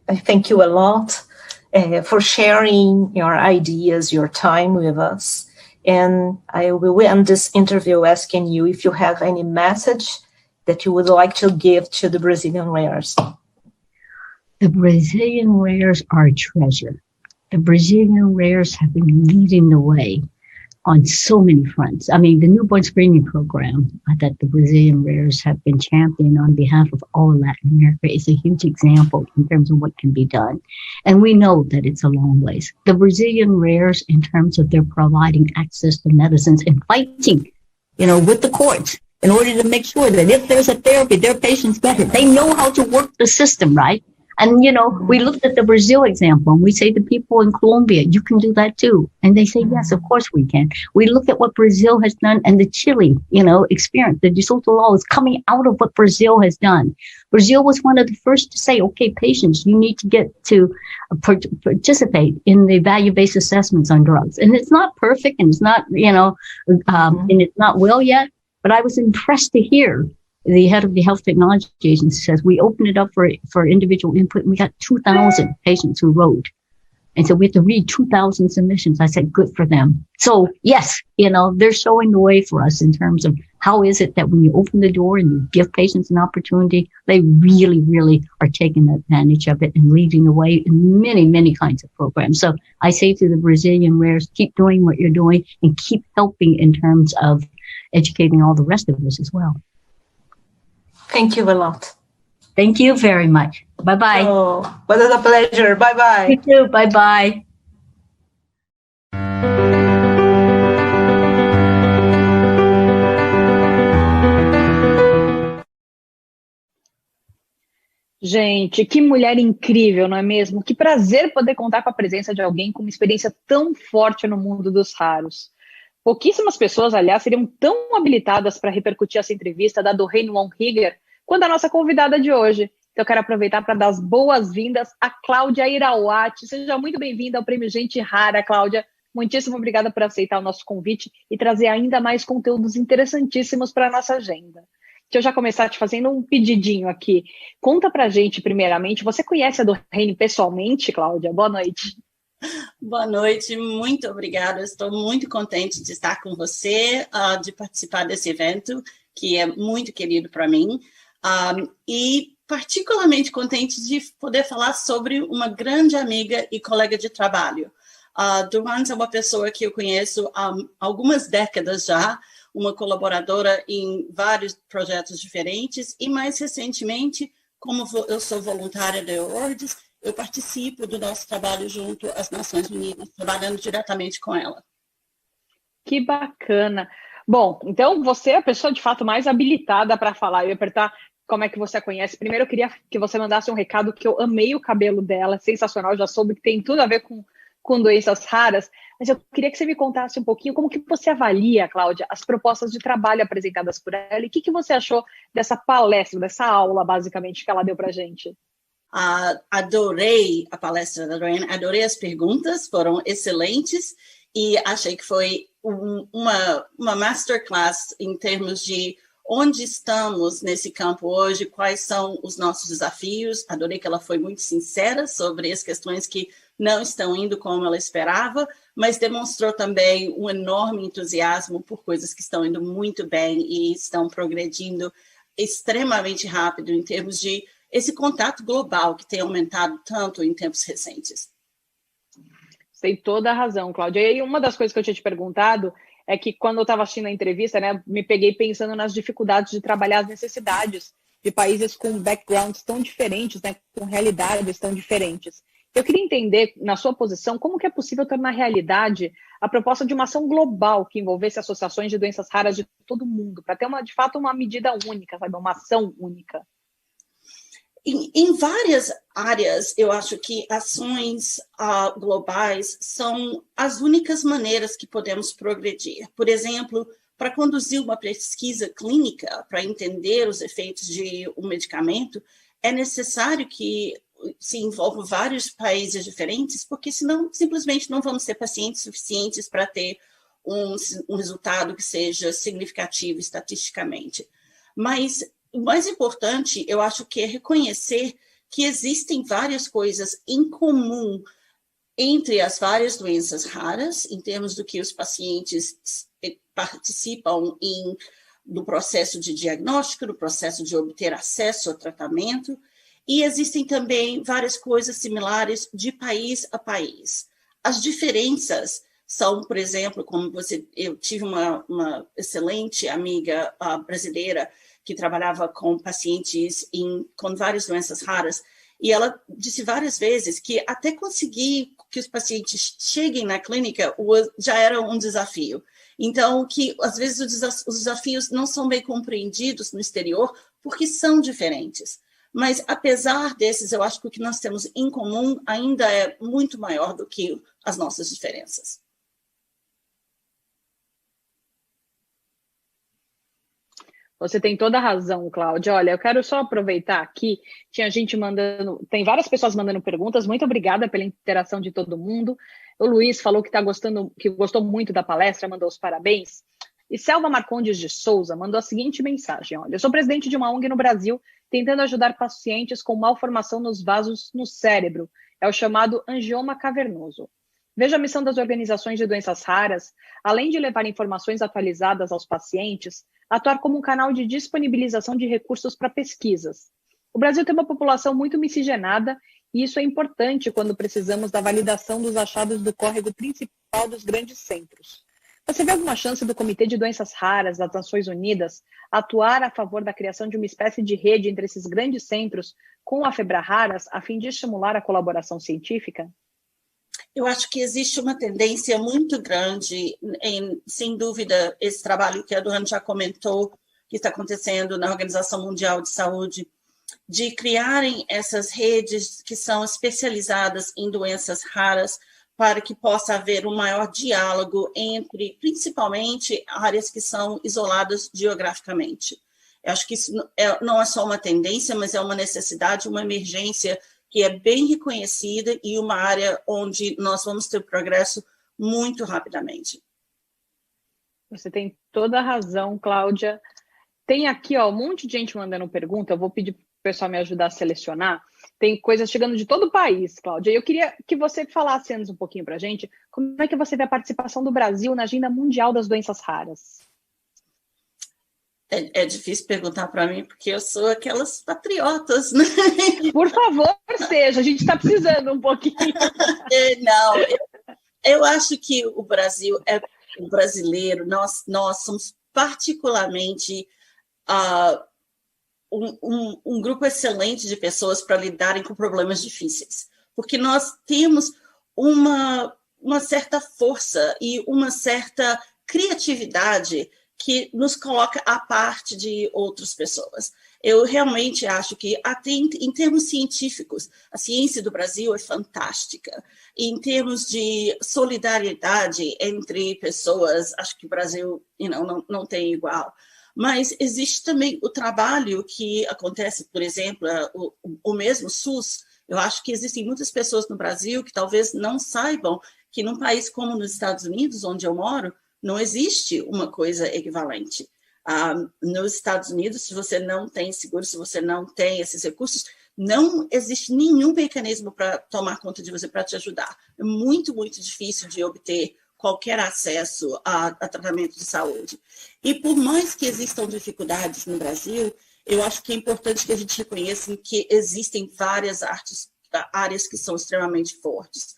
I thank you a lot for sharing your ideas, your time with us. And I will end this interview asking you if you have any message that you would like to give to the Brazilian rares. The Brazilian rares are a treasure. The Brazilian rares have been leading the way on so many fronts. I mean, the newborn screening program that the Brazilian rares have been championing on behalf of all of Latin America is a huge example in terms of what can be done. And we know that it's a long ways. The Brazilian rares, in terms of their providing access to medicines and fighting, with the courts in order to make sure that if there's a therapy, their patients get it. They know how to work the system, right? And, you know, we looked at the Brazil example, and we say to people in Colombia, you can do that too. And they say, yes, of course we can. We look at what Brazil has done and the Chile, you know, experience. The de Soto law is coming out of what Brazil has done. Brazil was one of the first to say, okay, patients, you need to get to participate in the value-based assessments on drugs. And it's not perfect, and it's not, you know, and it's not well yet, but I was impressed to hear the head of the Health Technology Agency says we opened it up for individual input, and we got 2,000 patients who wrote. And so we had to read 2,000 submissions. I said, good for them. So yes, you know, they're showing the way for us in terms of how is it that when you open the door and you give patients an opportunity, they really, really are taking advantage of it and leading the way in many, many kinds of programs. So I say to the Brazilian rares, keep doing what you're doing and keep helping in terms of educating all the rest of us as well. Thank you a lot. Thank you very much. Bye-bye. Oh, what a pleasure. Bye-bye. You too. Bye-bye. Gente, que mulher incrível, não é mesmo? Que prazer poder contar com a presença de alguém com uma experiência tão forte no mundo dos raros. Pouquíssimas pessoas, aliás, seriam tão habilitadas para repercutir essa entrevista da Doreen Wanhigher quanto a nossa convidada de hoje. Então, eu quero aproveitar para dar as boas-vindas a Cláudia Irawati. Seja muito bem-vinda ao Prêmio Gente Rara, Cláudia. Muitíssimo obrigada por aceitar o nosso convite e trazer ainda mais conteúdos interessantíssimos para a nossa agenda. Deixa eu já começar te fazendo um pedidinho aqui. Conta para a gente, primeiramente, você conhece a Doreen pessoalmente, Cláudia? Boa noite. Boa noite, muito obrigada. Estou muito contente de estar com você, de participar desse evento, que é muito querido para mim, e particularmente contente de poder falar sobre uma grande amiga e colega de trabalho. Durans é uma pessoa que eu conheço há algumas décadas já, uma colaboradora em vários projetos diferentes, e mais recentemente, como eu sou voluntária da Awards, eu participo do nosso trabalho junto às Nações Unidas, trabalhando diretamente com ela. Que bacana. Bom, então você é a pessoa de fato mais habilitada para falar. Eu ia apertar como é que você a conhece. Primeiro eu queria que você mandasse um recado, que eu amei o cabelo dela, sensacional, já soube que tem tudo a ver com doenças raras, mas eu queria que você me contasse um pouquinho como que você avalia, Cláudia, as propostas de trabalho apresentadas por ela e o que você achou dessa palestra, dessa aula, basicamente, que ela deu para a gente. Adorei a palestra da Doreen, adorei as perguntas, foram excelentes e achei que foi uma masterclass em termos de onde estamos nesse campo hoje, quais são os nossos desafios. Adorei que ela foi muito sincera sobre as questões que não estão indo como ela esperava, mas demonstrou também um enorme entusiasmo por coisas que estão indo muito bem e estão progredindo extremamente rápido em termos de esse contato global que tem aumentado tanto em tempos recentes. Você tem toda a razão, Cláudia. E aí, uma das coisas que eu tinha te perguntado é que quando eu estava assistindo a entrevista, né, me peguei pensando nas dificuldades de trabalhar as necessidades de países com backgrounds tão diferentes, né, com realidades tão diferentes. Eu queria entender, na sua posição, como que é possível tornar realidade a proposta de uma ação global que envolvesse associações de doenças raras de todo mundo, para ter, de fato, uma medida única, sabe, uma ação única. Em várias áreas, eu acho que ações globais são as únicas maneiras que podemos progredir. Por exemplo, para conduzir uma pesquisa clínica, para entender os efeitos de um medicamento, é necessário que se envolvam vários países diferentes, porque senão simplesmente não vamos ter pacientes suficientes para ter um resultado que seja significativo estatisticamente. Mas o mais importante, eu acho que é reconhecer que existem várias coisas em comum entre as várias doenças raras, em termos do que os pacientes participam do processo de diagnóstico, do processo de obter acesso ao tratamento, e existem também várias coisas similares de país a país. As diferenças são, por exemplo, como eu tive uma excelente amiga brasileira que trabalhava com pacientes com várias doenças raras, e ela disse várias vezes que até conseguir que os pacientes cheguem na clínica já era um desafio. Então, que às vezes os desafios não são bem compreendidos no exterior porque são diferentes. Mas, apesar desses, eu acho que o que nós temos em comum ainda é muito maior do que as nossas diferenças. Você tem toda a razão, Cláudia. Olha, eu quero só aproveitar aqui, tem várias pessoas mandando perguntas, muito obrigada pela interação de todo mundo. O Luiz falou que gostou muito da palestra, mandou os parabéns. E Selva Marcondes de Souza mandou a seguinte mensagem: olha, eu sou presidente de uma ONG no Brasil, tentando ajudar pacientes com malformação nos vasos no cérebro. É o chamado angioma cavernoso. Vejo a missão das organizações de doenças raras, além de levar informações atualizadas aos pacientes, atuar como um canal de disponibilização de recursos para pesquisas. O Brasil tem uma população muito miscigenada e isso é importante quando precisamos da validação dos achados do córrego principal dos grandes centros. Você vê alguma chance do Comitê de Doenças Raras das Nações Unidas atuar a favor da criação de uma espécie de rede entre esses grandes centros com a FEBRARAS a fim de estimular a colaboração científica? Eu acho que existe uma tendência muito grande, sem dúvida, esse trabalho que a Duane já comentou, que está acontecendo na Organização Mundial de Saúde, de criarem essas redes que são especializadas em doenças raras, para que possa haver um maior diálogo entre, principalmente, áreas que são isoladas geograficamente. Eu acho que isso não é só uma tendência, mas é uma necessidade, uma emergência que é bem reconhecida e uma área onde nós vamos ter progresso muito rapidamente. Você tem toda a razão, Cláudia. Tem aqui um monte de gente mandando pergunta, eu vou pedir para o pessoal me ajudar a selecionar. Tem coisas chegando de todo o país, Cláudia. Eu queria que você falasse antes um pouquinho para a gente como é que você vê a participação do Brasil na agenda mundial das doenças raras. É difícil perguntar para mim, porque eu sou aquelas patriotas, né? Por favor, seja, a gente está precisando um pouquinho. Não, eu acho que o Brasil, o brasileiro, nós somos particularmente um grupo excelente de pessoas para lidarem com problemas difíceis, porque nós temos uma certa força e uma certa criatividade que nos coloca à parte de outras pessoas. Eu realmente acho que, até em termos científicos, a ciência do Brasil é fantástica. Em termos de solidariedade entre pessoas, acho que o Brasil não tem igual. Mas existe também o trabalho que acontece, por exemplo, o mesmo SUS. Eu acho que existem muitas pessoas no Brasil que talvez não saibam que num país como nos Estados Unidos, onde eu moro, não existe uma coisa equivalente. Nos Estados Unidos, se você não tem seguro, se você não tem esses recursos, não existe nenhum mecanismo para tomar conta de você, para te ajudar. É muito, muito difícil de obter qualquer acesso a tratamento de saúde. E por mais que existam dificuldades no Brasil, eu acho que é importante que a gente reconheça que existem várias áreas que são extremamente fortes.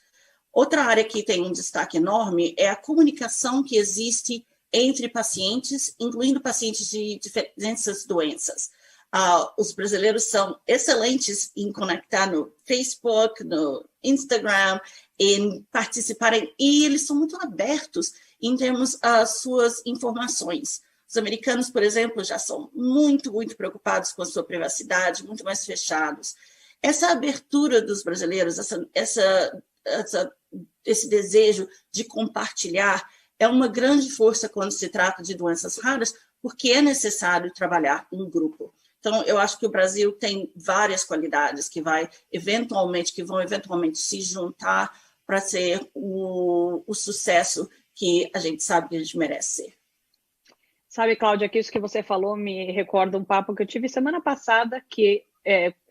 Outra área que tem um destaque enorme é a comunicação que existe entre pacientes, incluindo pacientes de diferentes doenças. Os brasileiros são excelentes em conectar no Facebook, no Instagram, em participarem, e eles são muito abertos em termos das suas informações. Os americanos, por exemplo, já são muito, muito preocupados com a sua privacidade, muito mais fechados. Essa abertura dos brasileiros, esse desejo de compartilhar é uma grande força quando se trata de doenças raras, porque é necessário trabalhar em grupo. Então, eu acho que o Brasil tem várias qualidades que vão eventualmente se juntar para ser o sucesso que a gente sabe que a gente merece ser. Sabe, Cláudia, que isso que você falou me recorda um papo que eu tive semana passada, que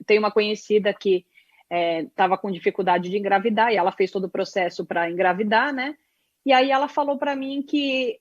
tem uma conhecida que estava com dificuldade de engravidar, e ela fez todo o processo para engravidar, né? E aí ela falou para mim que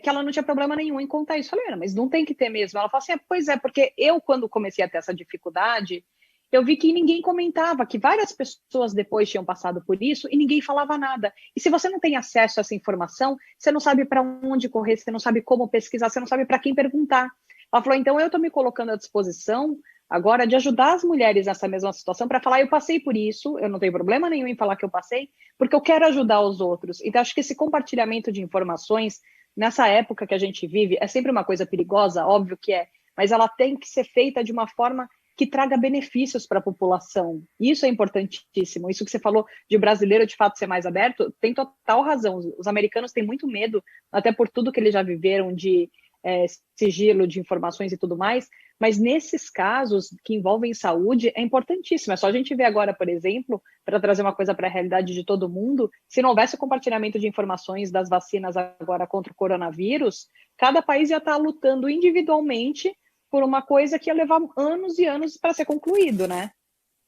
ela não tinha problema nenhum em contar isso. Eu falei, mas não tem que ter mesmo. Ela falou assim, pois é, porque eu, quando comecei a ter essa dificuldade, eu vi que ninguém comentava, que várias pessoas depois tinham passado por isso e ninguém falava nada. E se você não tem acesso a essa informação, você não sabe para onde correr, você não sabe como pesquisar, você não sabe para quem perguntar. Ela falou, então eu estou me colocando à disposição agora de ajudar as mulheres nessa mesma situação para falar, eu passei por isso, eu não tenho problema nenhum em falar que eu passei, porque eu quero ajudar os outros. Então, acho que esse compartilhamento de informações nessa época que a gente vive, é sempre uma coisa perigosa, óbvio que é, mas ela tem que ser feita de uma forma que traga benefícios para a população. Isso é importantíssimo. Isso que você falou de brasileiro, de fato, ser mais aberto, tem total razão. Os americanos têm muito medo, até por tudo que eles já viveram de sigilo de informações e tudo mais, mas nesses casos que envolvem saúde, é importantíssimo. É só a gente ver agora, por exemplo, para trazer uma coisa para a realidade de todo mundo, se não houvesse o compartilhamento de informações das vacinas agora contra o coronavírus, cada país ia estar lutando individualmente por uma coisa que ia levar anos e anos para ser concluído, né?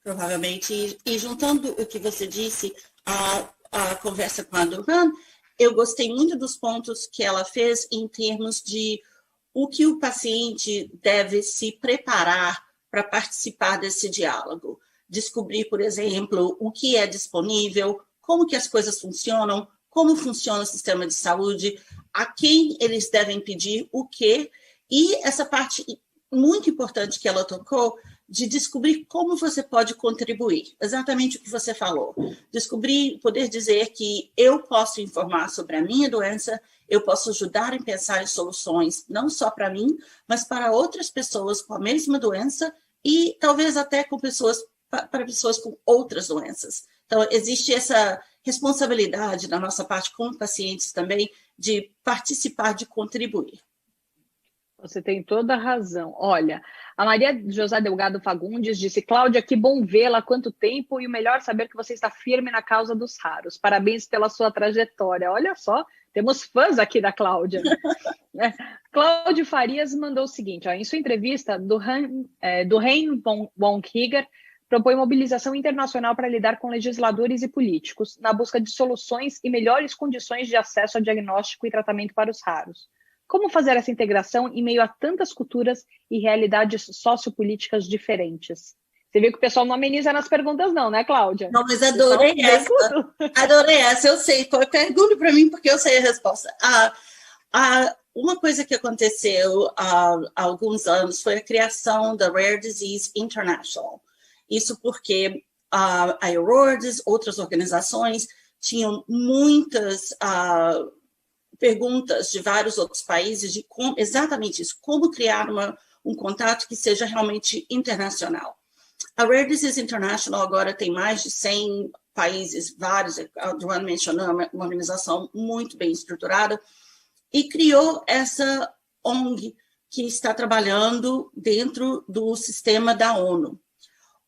Provavelmente. E juntando o que você disse, a conversa com a Duran, eu gostei muito dos pontos que ela fez em termos de o que o paciente deve se preparar para participar desse diálogo. Descobrir, por exemplo, o que é disponível, como que as coisas funcionam, como funciona o sistema de saúde, a quem eles devem pedir o quê, e essa parte muito importante que ela tocou, de descobrir como você pode contribuir, exatamente o que você falou. Descobrir, poder dizer que eu posso informar sobre a minha doença, eu posso ajudar em pensar em soluções, não só para mim, mas para outras pessoas com a mesma doença e talvez até com para pessoas com outras doenças. Então, existe essa responsabilidade da nossa parte como pacientes também de participar, de contribuir. Você tem toda a razão. Olha, a Maria José Delgado Fagundes disse: Cláudia, que bom vê-la há quanto tempo e o melhor saber que você está firme na causa dos raros. Parabéns pela sua trajetória. Olha só, temos fãs aqui da Cláudia. Cláudio Farias mandou o seguinte, ó, em sua entrevista, do Hein von Krieger propõe mobilização internacional para lidar com legisladores e políticos na busca de soluções e melhores condições de acesso a diagnóstico e tratamento para os raros. Como fazer essa integração em meio a tantas culturas e realidades sociopolíticas diferentes? Você viu que o pessoal não ameniza nas perguntas não, né, Cláudia? Não, mas adorei essa. Adorei essa, eu sei. Pergunte para mim porque eu sei a resposta. Uma coisa que aconteceu há alguns anos foi a criação da Rare Disease International. Isso porque a Awards, outras organizações, tinham muitas perguntas de vários outros países de como, exatamente isso, como criar um contato que seja realmente internacional. A Rare Disease International agora tem mais de 100 países, vários, a Joana mencionou, uma organização muito bem estruturada, e criou essa ONG que está trabalhando dentro do sistema da ONU.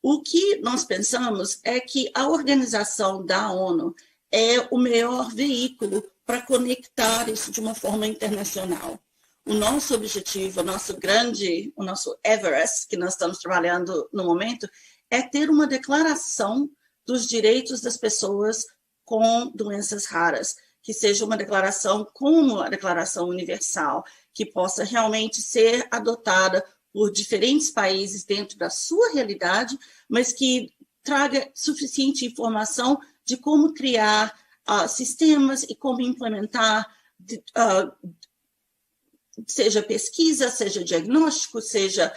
O que nós pensamos é que a organização da ONU é o melhor veículo para conectar isso de uma forma internacional. O nosso objetivo, o nosso Everest, que nós estamos trabalhando no momento, é ter uma declaração dos direitos das pessoas com doenças raras, que seja uma declaração como a Declaração Universal, que possa realmente ser adotada por diferentes países dentro da sua realidade, mas que traga suficiente informação de como criar sistemas e como implementar, seja pesquisa, seja diagnóstico, seja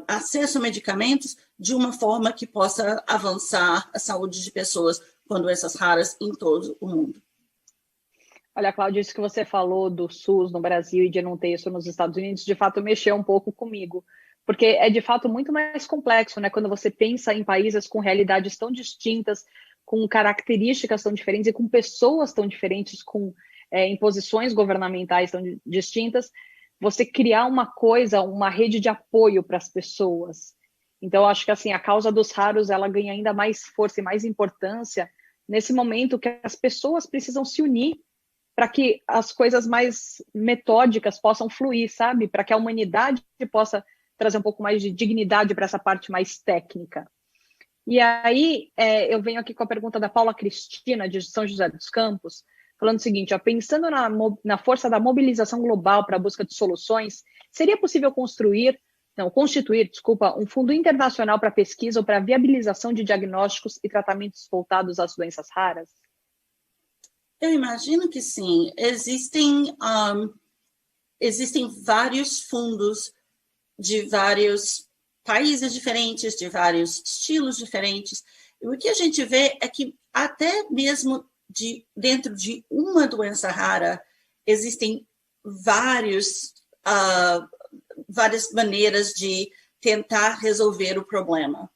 acesso a medicamentos, de uma forma que possa avançar a saúde de pessoas com doenças raras em todo o mundo. Olha, Cláudia, isso que você falou do SUS no Brasil e de não ter isso nos Estados Unidos, de fato, mexeu um pouco comigo, porque é, de fato, muito mais complexo, né? Quando você pensa em países com realidades tão distintas, com características tão diferentes e com pessoas tão diferentes, com imposições governamentais tão distintas, você criar uma coisa, uma rede de apoio para as pessoas. Então, acho que assim, a causa dos raros, ela ganha ainda mais força e mais importância nesse momento que as pessoas precisam se unir para que as coisas mais metódicas possam fluir, sabe? Para que a humanidade possa trazer um pouco mais de dignidade para essa parte mais técnica. E aí, eu venho aqui com a pergunta da Paula Cristina, de São José dos Campos, falando o seguinte, ó, pensando na força da mobilização global para a busca de soluções, seria possível constituir, um fundo internacional para pesquisa ou para viabilização de diagnósticos e tratamentos voltados às doenças raras? Eu imagino que sim. Existem vários fundos de vários países diferentes, de vários estilos diferentes. E o que a gente vê é que até mesmo dentro de uma doença rara, existem várias maneiras de tentar resolver o problema.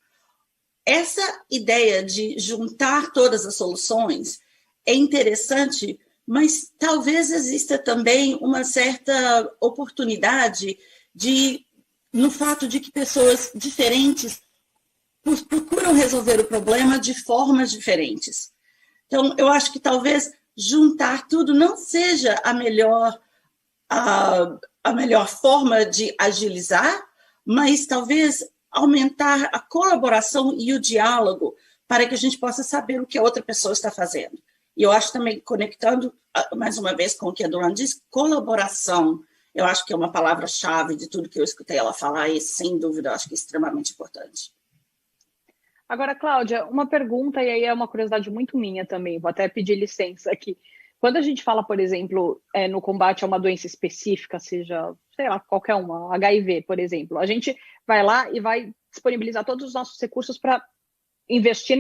Essa ideia de juntar todas as soluções é interessante, mas talvez exista também uma certa oportunidade no fato de que pessoas diferentes procuram resolver o problema de formas diferentes. Então, eu acho que talvez juntar tudo não seja a melhor forma de agilizar, mas talvez aumentar a colaboração e o diálogo para que a gente possa saber o que a outra pessoa está fazendo. E eu acho também, conectando mais uma vez com o que a Duran diz, colaboração, eu acho que é uma palavra-chave de tudo que eu escutei ela falar e, sem dúvida, eu acho que é extremamente importante. Agora, Cláudia, uma pergunta, e aí é uma curiosidade muito minha também, vou até pedir licença aqui. Quando a gente fala, por exemplo, no combate a uma doença específica, seja, sei lá, qualquer uma, HIV, por exemplo, a gente vai lá e vai disponibilizar todos os nossos recursos para investir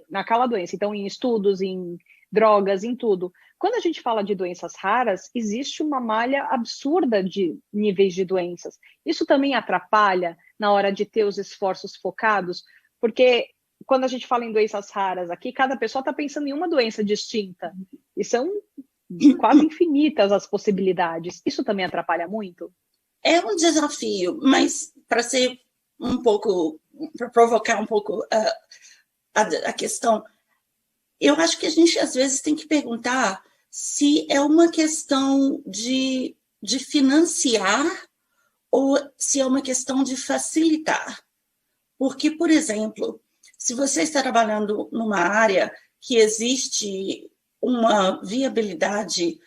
naquela doença. Então, em estudos, em drogas, em tudo. Quando a gente fala de doenças raras, existe uma malha absurda de níveis de doenças. Isso também atrapalha na hora de ter os esforços focados, porque quando a gente fala em doenças raras aqui, cada pessoa está pensando em uma doença distinta. E são quase infinitas as possibilidades. Isso também atrapalha muito? É um desafio, mas para ser para provocar um pouco a questão, eu acho que a gente às vezes tem que perguntar se é uma questão de financiar ou se é uma questão de facilitar. Porque, por exemplo, se você está trabalhando numa área que existe uma viabilidade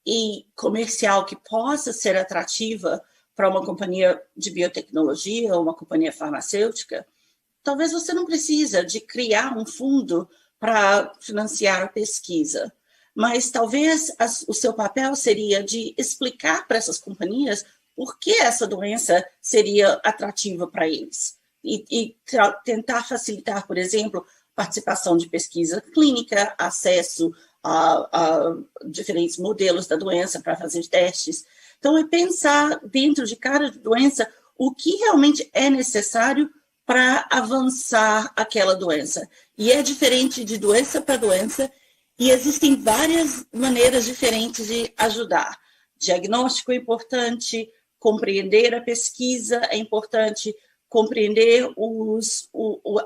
e comercial que possa ser atrativa para uma companhia de biotecnologia ou uma companhia farmacêutica, talvez você não precisa de criar um fundo para financiar a pesquisa, mas talvez o seu papel seria de explicar para essas companhias por que essa doença seria atrativa para eles. E tentar facilitar, por exemplo, participação de pesquisa clínica, acesso a diferentes modelos da doença para fazer testes. Então, é pensar dentro de cada doença o que realmente é necessário para avançar aquela doença. E é diferente de doença para doença, e existem várias maneiras diferentes de ajudar. Diagnóstico é importante, compreender a pesquisa é importante, compreender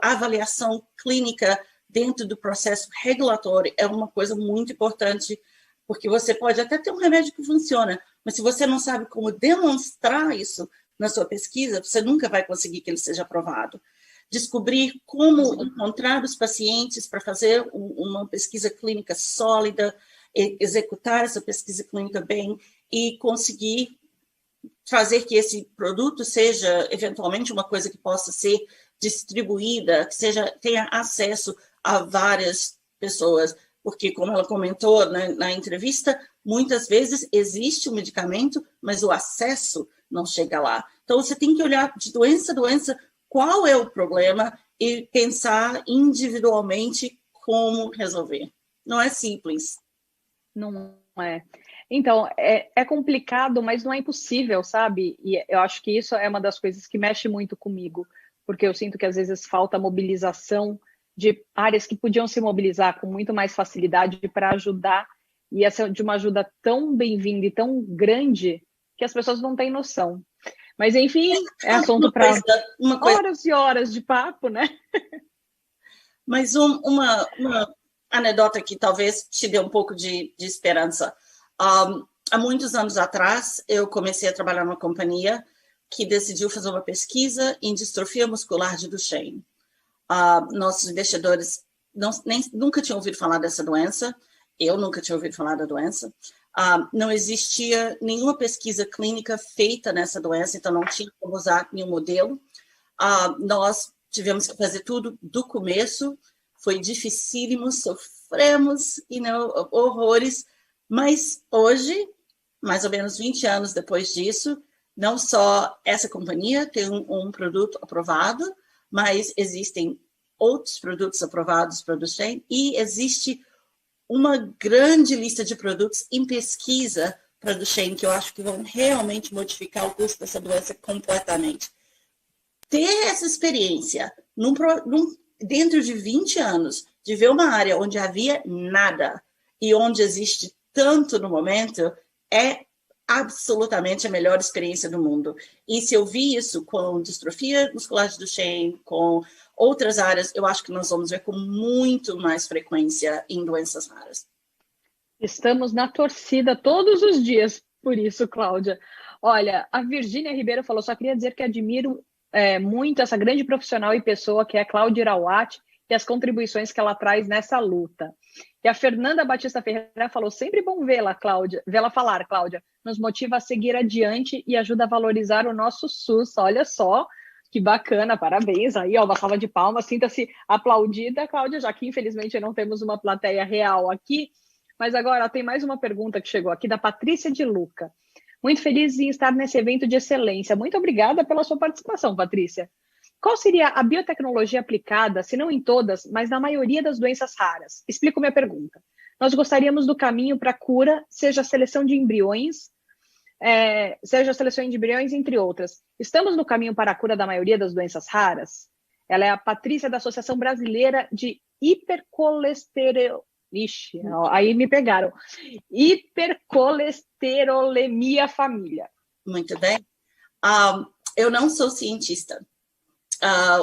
a avaliação clínica dentro do processo regulatório é uma coisa muito importante, porque você pode até ter um remédio que funciona, mas se você não sabe como demonstrar isso na sua pesquisa, você nunca vai conseguir que ele seja aprovado. Descobrir como encontrar os pacientes para fazer uma pesquisa clínica sólida, executar essa pesquisa clínica bem e conseguir fazer que esse produto seja, eventualmente, uma coisa que possa ser distribuída, que tenha acesso a várias pessoas, porque, como ela comentou na entrevista, muitas vezes existe um medicamento, mas o acesso não chega lá. Então, você tem que olhar de doença a doença qual é o problema e pensar individualmente como resolver. Não é simples. Não é. Então, é complicado, mas não é impossível, sabe? E eu acho que isso é uma das coisas que mexe muito comigo, porque eu sinto que às vezes falta mobilização de áreas que podiam se mobilizar com muito mais facilidade para ajudar, e essa de uma ajuda tão bem-vinda e tão grande que as pessoas não têm noção. Mas, enfim, é assunto para horas e horas de papo, né? Mas uma anedota que talvez te dê um pouco de esperança. Há muitos anos atrás, eu comecei a trabalhar numa companhia que decidiu fazer uma pesquisa em distrofia muscular de Duchenne. Nossos investidores nunca tinham ouvido falar dessa doença, eu nunca tinha ouvido falar da doença. Não existia nenhuma pesquisa clínica feita nessa doença, então não tinha como usar nenhum modelo. Nós tivemos que fazer tudo do começo, foi dificílimo, sofremos horrores, mas hoje, mais ou menos 20 anos depois disso, não só essa companhia tem um produto aprovado, mas existem outros produtos aprovados para o Duchenne e existe uma grande lista de produtos em pesquisa para Duchenne, que eu acho que vão realmente modificar o curso dessa doença completamente. Ter essa experiência dentro de 20 anos, de ver uma área onde havia nada e onde existe tanto no momento, é absolutamente a melhor experiência do mundo. E se eu vi isso com distrofia muscular de Duchenne, com outras áreas, eu acho que nós vamos ver com muito mais frequência em doenças raras. Estamos na torcida todos os dias, por isso, Cláudia. Olha, a Virgínia Ribeiro falou, só queria dizer que admiro muito essa grande profissional e pessoa que é a Cláudia Irawat e as contribuições que ela traz nessa luta. E a Fernanda Batista Ferreira falou, sempre bom vê-la, Cláudia, vê-la falar, Cláudia, nos motiva a seguir adiante e ajuda a valorizar o nosso SUS. Olha só, que bacana, parabéns aí, ó, uma salva de palmas, sinta-se aplaudida, Cláudia, já que infelizmente não temos uma plateia real aqui, mas agora tem mais uma pergunta que chegou aqui da Patrícia de Luca. Muito feliz em estar nesse evento de excelência. Muito obrigada pela sua participação, Patrícia. Qual seria a biotecnologia aplicada, se não em todas, mas na maioria das doenças raras? Explico minha pergunta. Nós gostaríamos do caminho para a cura, seja a seleção de embriões, entre outras. Estamos no caminho para a cura da maioria das doenças raras? Ela é a Patrícia da Associação Brasileira de Hipercolesterolemia. Ixi, aí me pegaram. Hipercolesterolemia família. Muito bem. Eu não sou cientista.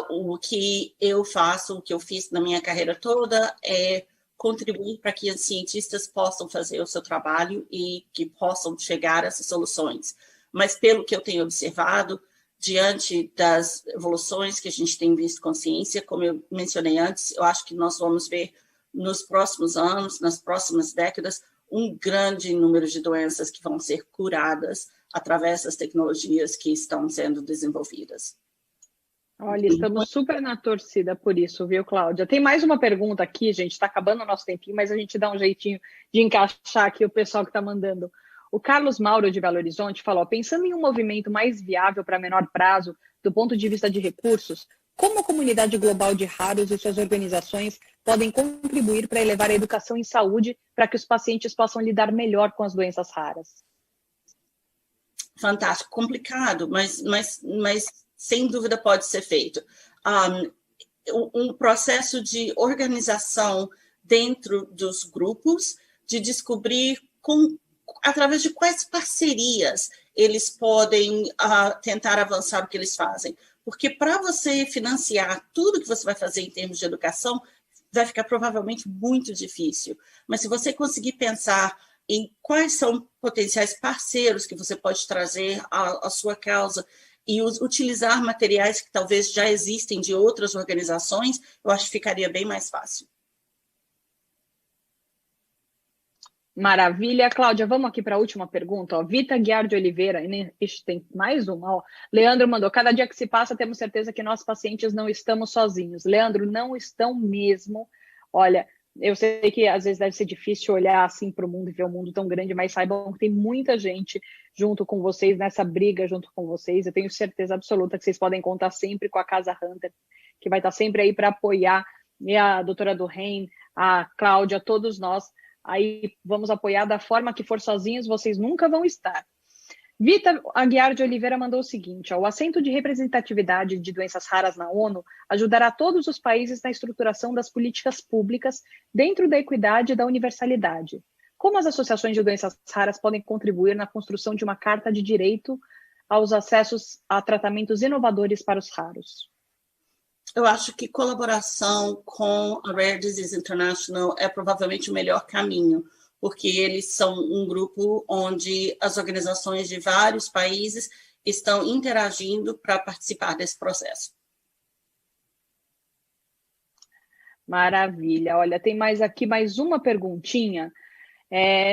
O que eu faço, o que eu fiz na minha carreira toda é contribuir para que os cientistas possam fazer o seu trabalho e que possam chegar a essas soluções. Mas pelo que eu tenho observado, diante das evoluções que a gente tem visto com ciência, como eu mencionei antes, eu acho que nós vamos ver nos próximos anos, nas próximas décadas, um grande número de doenças que vão ser curadas através das tecnologias que estão sendo desenvolvidas. Olha, estamos super na torcida por isso, viu, Cláudia? Tem mais uma pergunta aqui, gente, está acabando o nosso tempinho, mas a gente dá um jeitinho de encaixar aqui o pessoal que está mandando. O Carlos Mauro, de Belo Horizonte, falou, pensando em um movimento mais viável para menor prazo, do ponto de vista de recursos, como a comunidade global de raros e suas organizações podem contribuir para elevar a educação em saúde para que os pacientes possam lidar melhor com as doenças raras? Fantástico, complicado, mas sem dúvida pode ser feito. Um processo de organização dentro dos grupos, de descobrir através de quais parcerias eles podem tentar avançar o que eles fazem. Porque para você financiar tudo que você vai fazer em termos de educação, vai ficar provavelmente muito difícil. Mas se você conseguir pensar em quais são potenciais parceiros que você pode trazer à sua causa e utilizar materiais que talvez já existem de outras organizações, eu acho que ficaria bem mais fácil. Maravilha. Cláudia, vamos aqui para a última pergunta. Vita Guiar de Oliveira, ixi, tem mais uma. Leandro mandou, cada dia que se passa, temos certeza que nós pacientes não estamos sozinhos. Leandro, não estão mesmo. Olha, eu sei que às vezes deve ser difícil olhar assim para o mundo e ver um mundo tão grande, mas saibam que tem muita gente junto com vocês, nessa briga junto com vocês. Eu tenho certeza absoluta que vocês podem contar sempre com a Casa Hunter, que vai estar sempre aí para apoiar, e a doutora Durraim, a Cláudia, todos nós. Aí vamos apoiar da forma que for sozinhos, vocês nunca vão estar. Vita Aguiar de Oliveira mandou o seguinte, o assento de representatividade de doenças raras na ONU ajudará todos os países na estruturação das políticas públicas dentro da equidade e da universalidade. Como as associações de doenças raras podem contribuir na construção de uma carta de direito aos acessos a tratamentos inovadores para os raros? Eu acho que colaboração com a Rare Disease International é provavelmente o melhor caminho, porque eles são um grupo onde as organizações de vários países estão interagindo para participar desse processo. Maravilha. Olha, tem aqui mais uma perguntinha.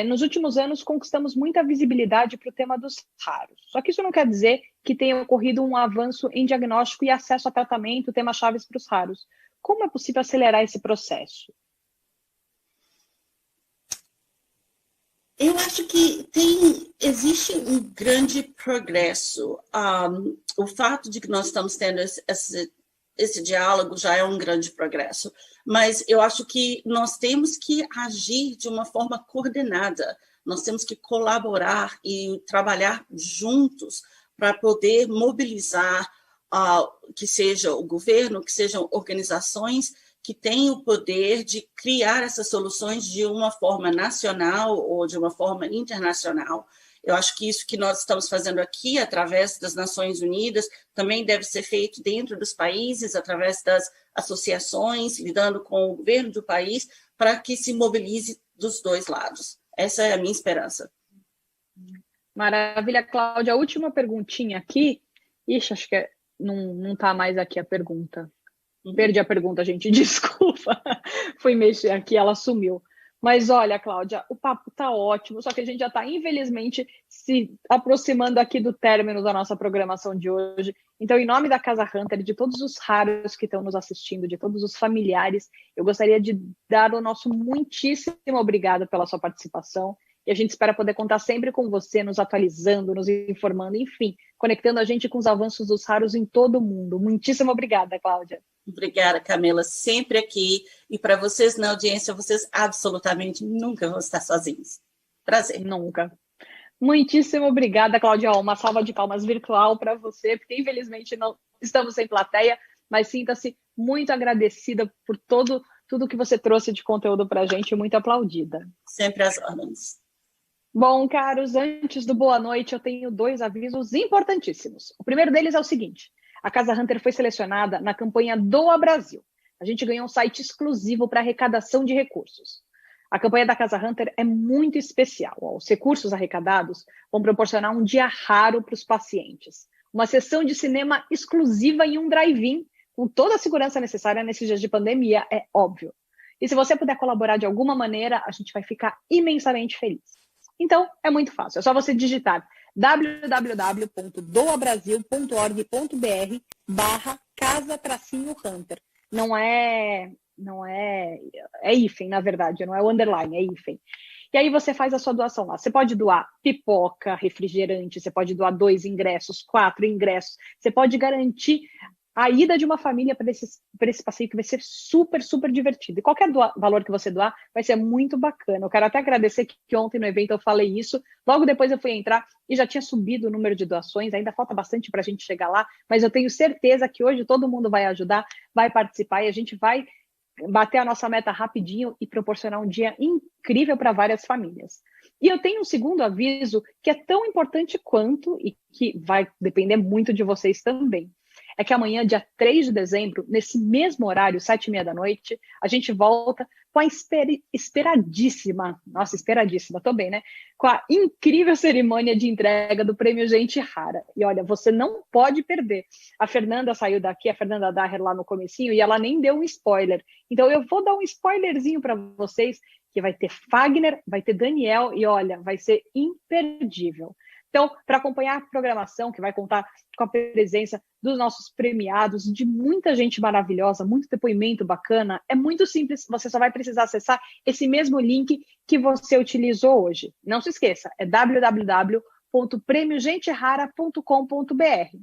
Nos últimos anos, conquistamos muita visibilidade para o tema dos raros. Só que isso não quer dizer que tenha ocorrido um avanço em diagnóstico e acesso a tratamento, temas-chave para os raros. Como é possível acelerar esse processo? Eu acho que existe um grande progresso. O fato de que nós estamos tendo esse diálogo já é um grande progresso, mas eu acho que nós temos que agir de uma forma coordenada. Nós temos que colaborar e trabalhar juntos para poder mobilizar, que seja o governo, que sejam organizações que têm o poder de criar essas soluções de uma forma nacional ou de uma forma internacional. Eu acho que isso que nós estamos fazendo aqui, através das Nações Unidas, também deve ser feito dentro dos países, através das associações, lidando com o governo do país, para que se mobilize dos dois lados. Essa é a minha esperança. Maravilha, Cláudia. A última perguntinha aqui. Ixi, acho que não está mais aqui a pergunta. Perdi a pergunta, gente, desculpa. Fui mexer aqui, ela sumiu. Mas olha, Cláudia, o papo está ótimo, só que a gente já está, infelizmente, se aproximando aqui do término da nossa programação de hoje. Então, em nome da Casa Hunter, de todos os raros que estão nos assistindo, de todos os familiares, eu gostaria de dar o nosso muitíssimo obrigado pela sua participação. E a gente espera poder contar sempre com você, nos atualizando, nos informando, enfim, conectando a gente com os avanços dos raros em todo o mundo. Muitíssimo obrigada, Cláudia. Obrigada, Camila, sempre aqui. E para vocês na audiência, vocês absolutamente nunca vão estar sozinhos. Prazer. Nunca. Muitíssimo obrigada, Cláudia. Uma salva de palmas virtual para você, porque infelizmente não estamos sem plateia, mas sinta-se muito agradecida por tudo que você trouxe de conteúdo para a gente, muito aplaudida. Sempre às ordens. Bom, caros, antes do boa noite, eu tenho 2 avisos importantíssimos. O primeiro deles é o seguinte: a Casa Hunter foi selecionada na campanha Doa Brasil. A gente ganhou um site exclusivo para arrecadação de recursos. A campanha da Casa Hunter é muito especial. Os recursos arrecadados vão proporcionar um dia raro para os pacientes, uma sessão de cinema exclusiva em um drive-in, com toda a segurança necessária nesses dias de pandemia, é óbvio. E se você puder colaborar de alguma maneira, a gente vai ficar imensamente feliz. Então, é muito fácil. É só você digitar www.doabrasil.org.br/casa-hunter. Não é hífen, na verdade, não é o underline, é hífen. E aí você faz a sua doação lá. Você pode doar pipoca, refrigerante, você pode doar 2 ingressos, 4 ingressos. Você pode garantir a ida de uma família para esse passeio, que vai ser super, super divertido. E qualquer valor que você doar vai ser muito bacana. Eu quero até agradecer que ontem no evento eu falei isso. Logo depois eu fui entrar e já tinha subido o número de doações. Ainda falta bastante para a gente chegar lá, mas eu tenho certeza que hoje todo mundo vai ajudar, vai participar e a gente vai bater a nossa meta rapidinho e proporcionar um dia incrível para várias famílias. E eu tenho um segundo aviso que é tão importante quanto e que vai depender muito de vocês também. É que amanhã, dia 3 de dezembro, nesse mesmo horário, 7h30 da noite, a gente volta com a esperadíssima, tô bem, né? Com a incrível cerimônia de entrega do Prêmio Gente Rara. E olha, você não pode perder. A Fernanda saiu daqui, a Fernanda Daher lá no comecinho, e ela nem deu um spoiler. Então eu vou dar um spoilerzinho para vocês, que vai ter Fagner, vai ter Daniel, e olha, vai ser imperdível. Então, para acompanhar a programação, que vai contar com a presença dos nossos premiados, de muita gente maravilhosa, muito depoimento bacana, é muito simples, você só vai precisar acessar esse mesmo link que você utilizou hoje. Não se esqueça, é www.premiogenterara.com.br.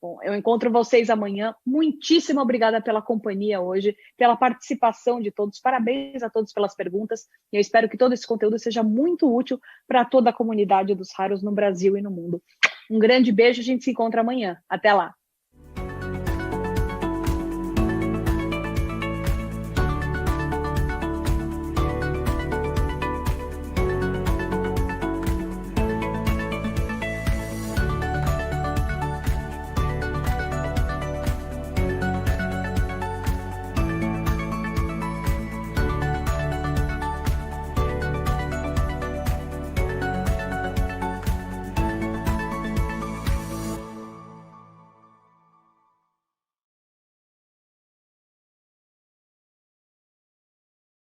Bom, eu encontro vocês amanhã. Muitíssimo obrigada pela companhia hoje, pela participação de todos. Parabéns a todos pelas perguntas. E eu espero que todo esse conteúdo seja muito útil para toda a comunidade dos raros no Brasil e no mundo. Um grande beijo, a gente se encontra amanhã. Até lá!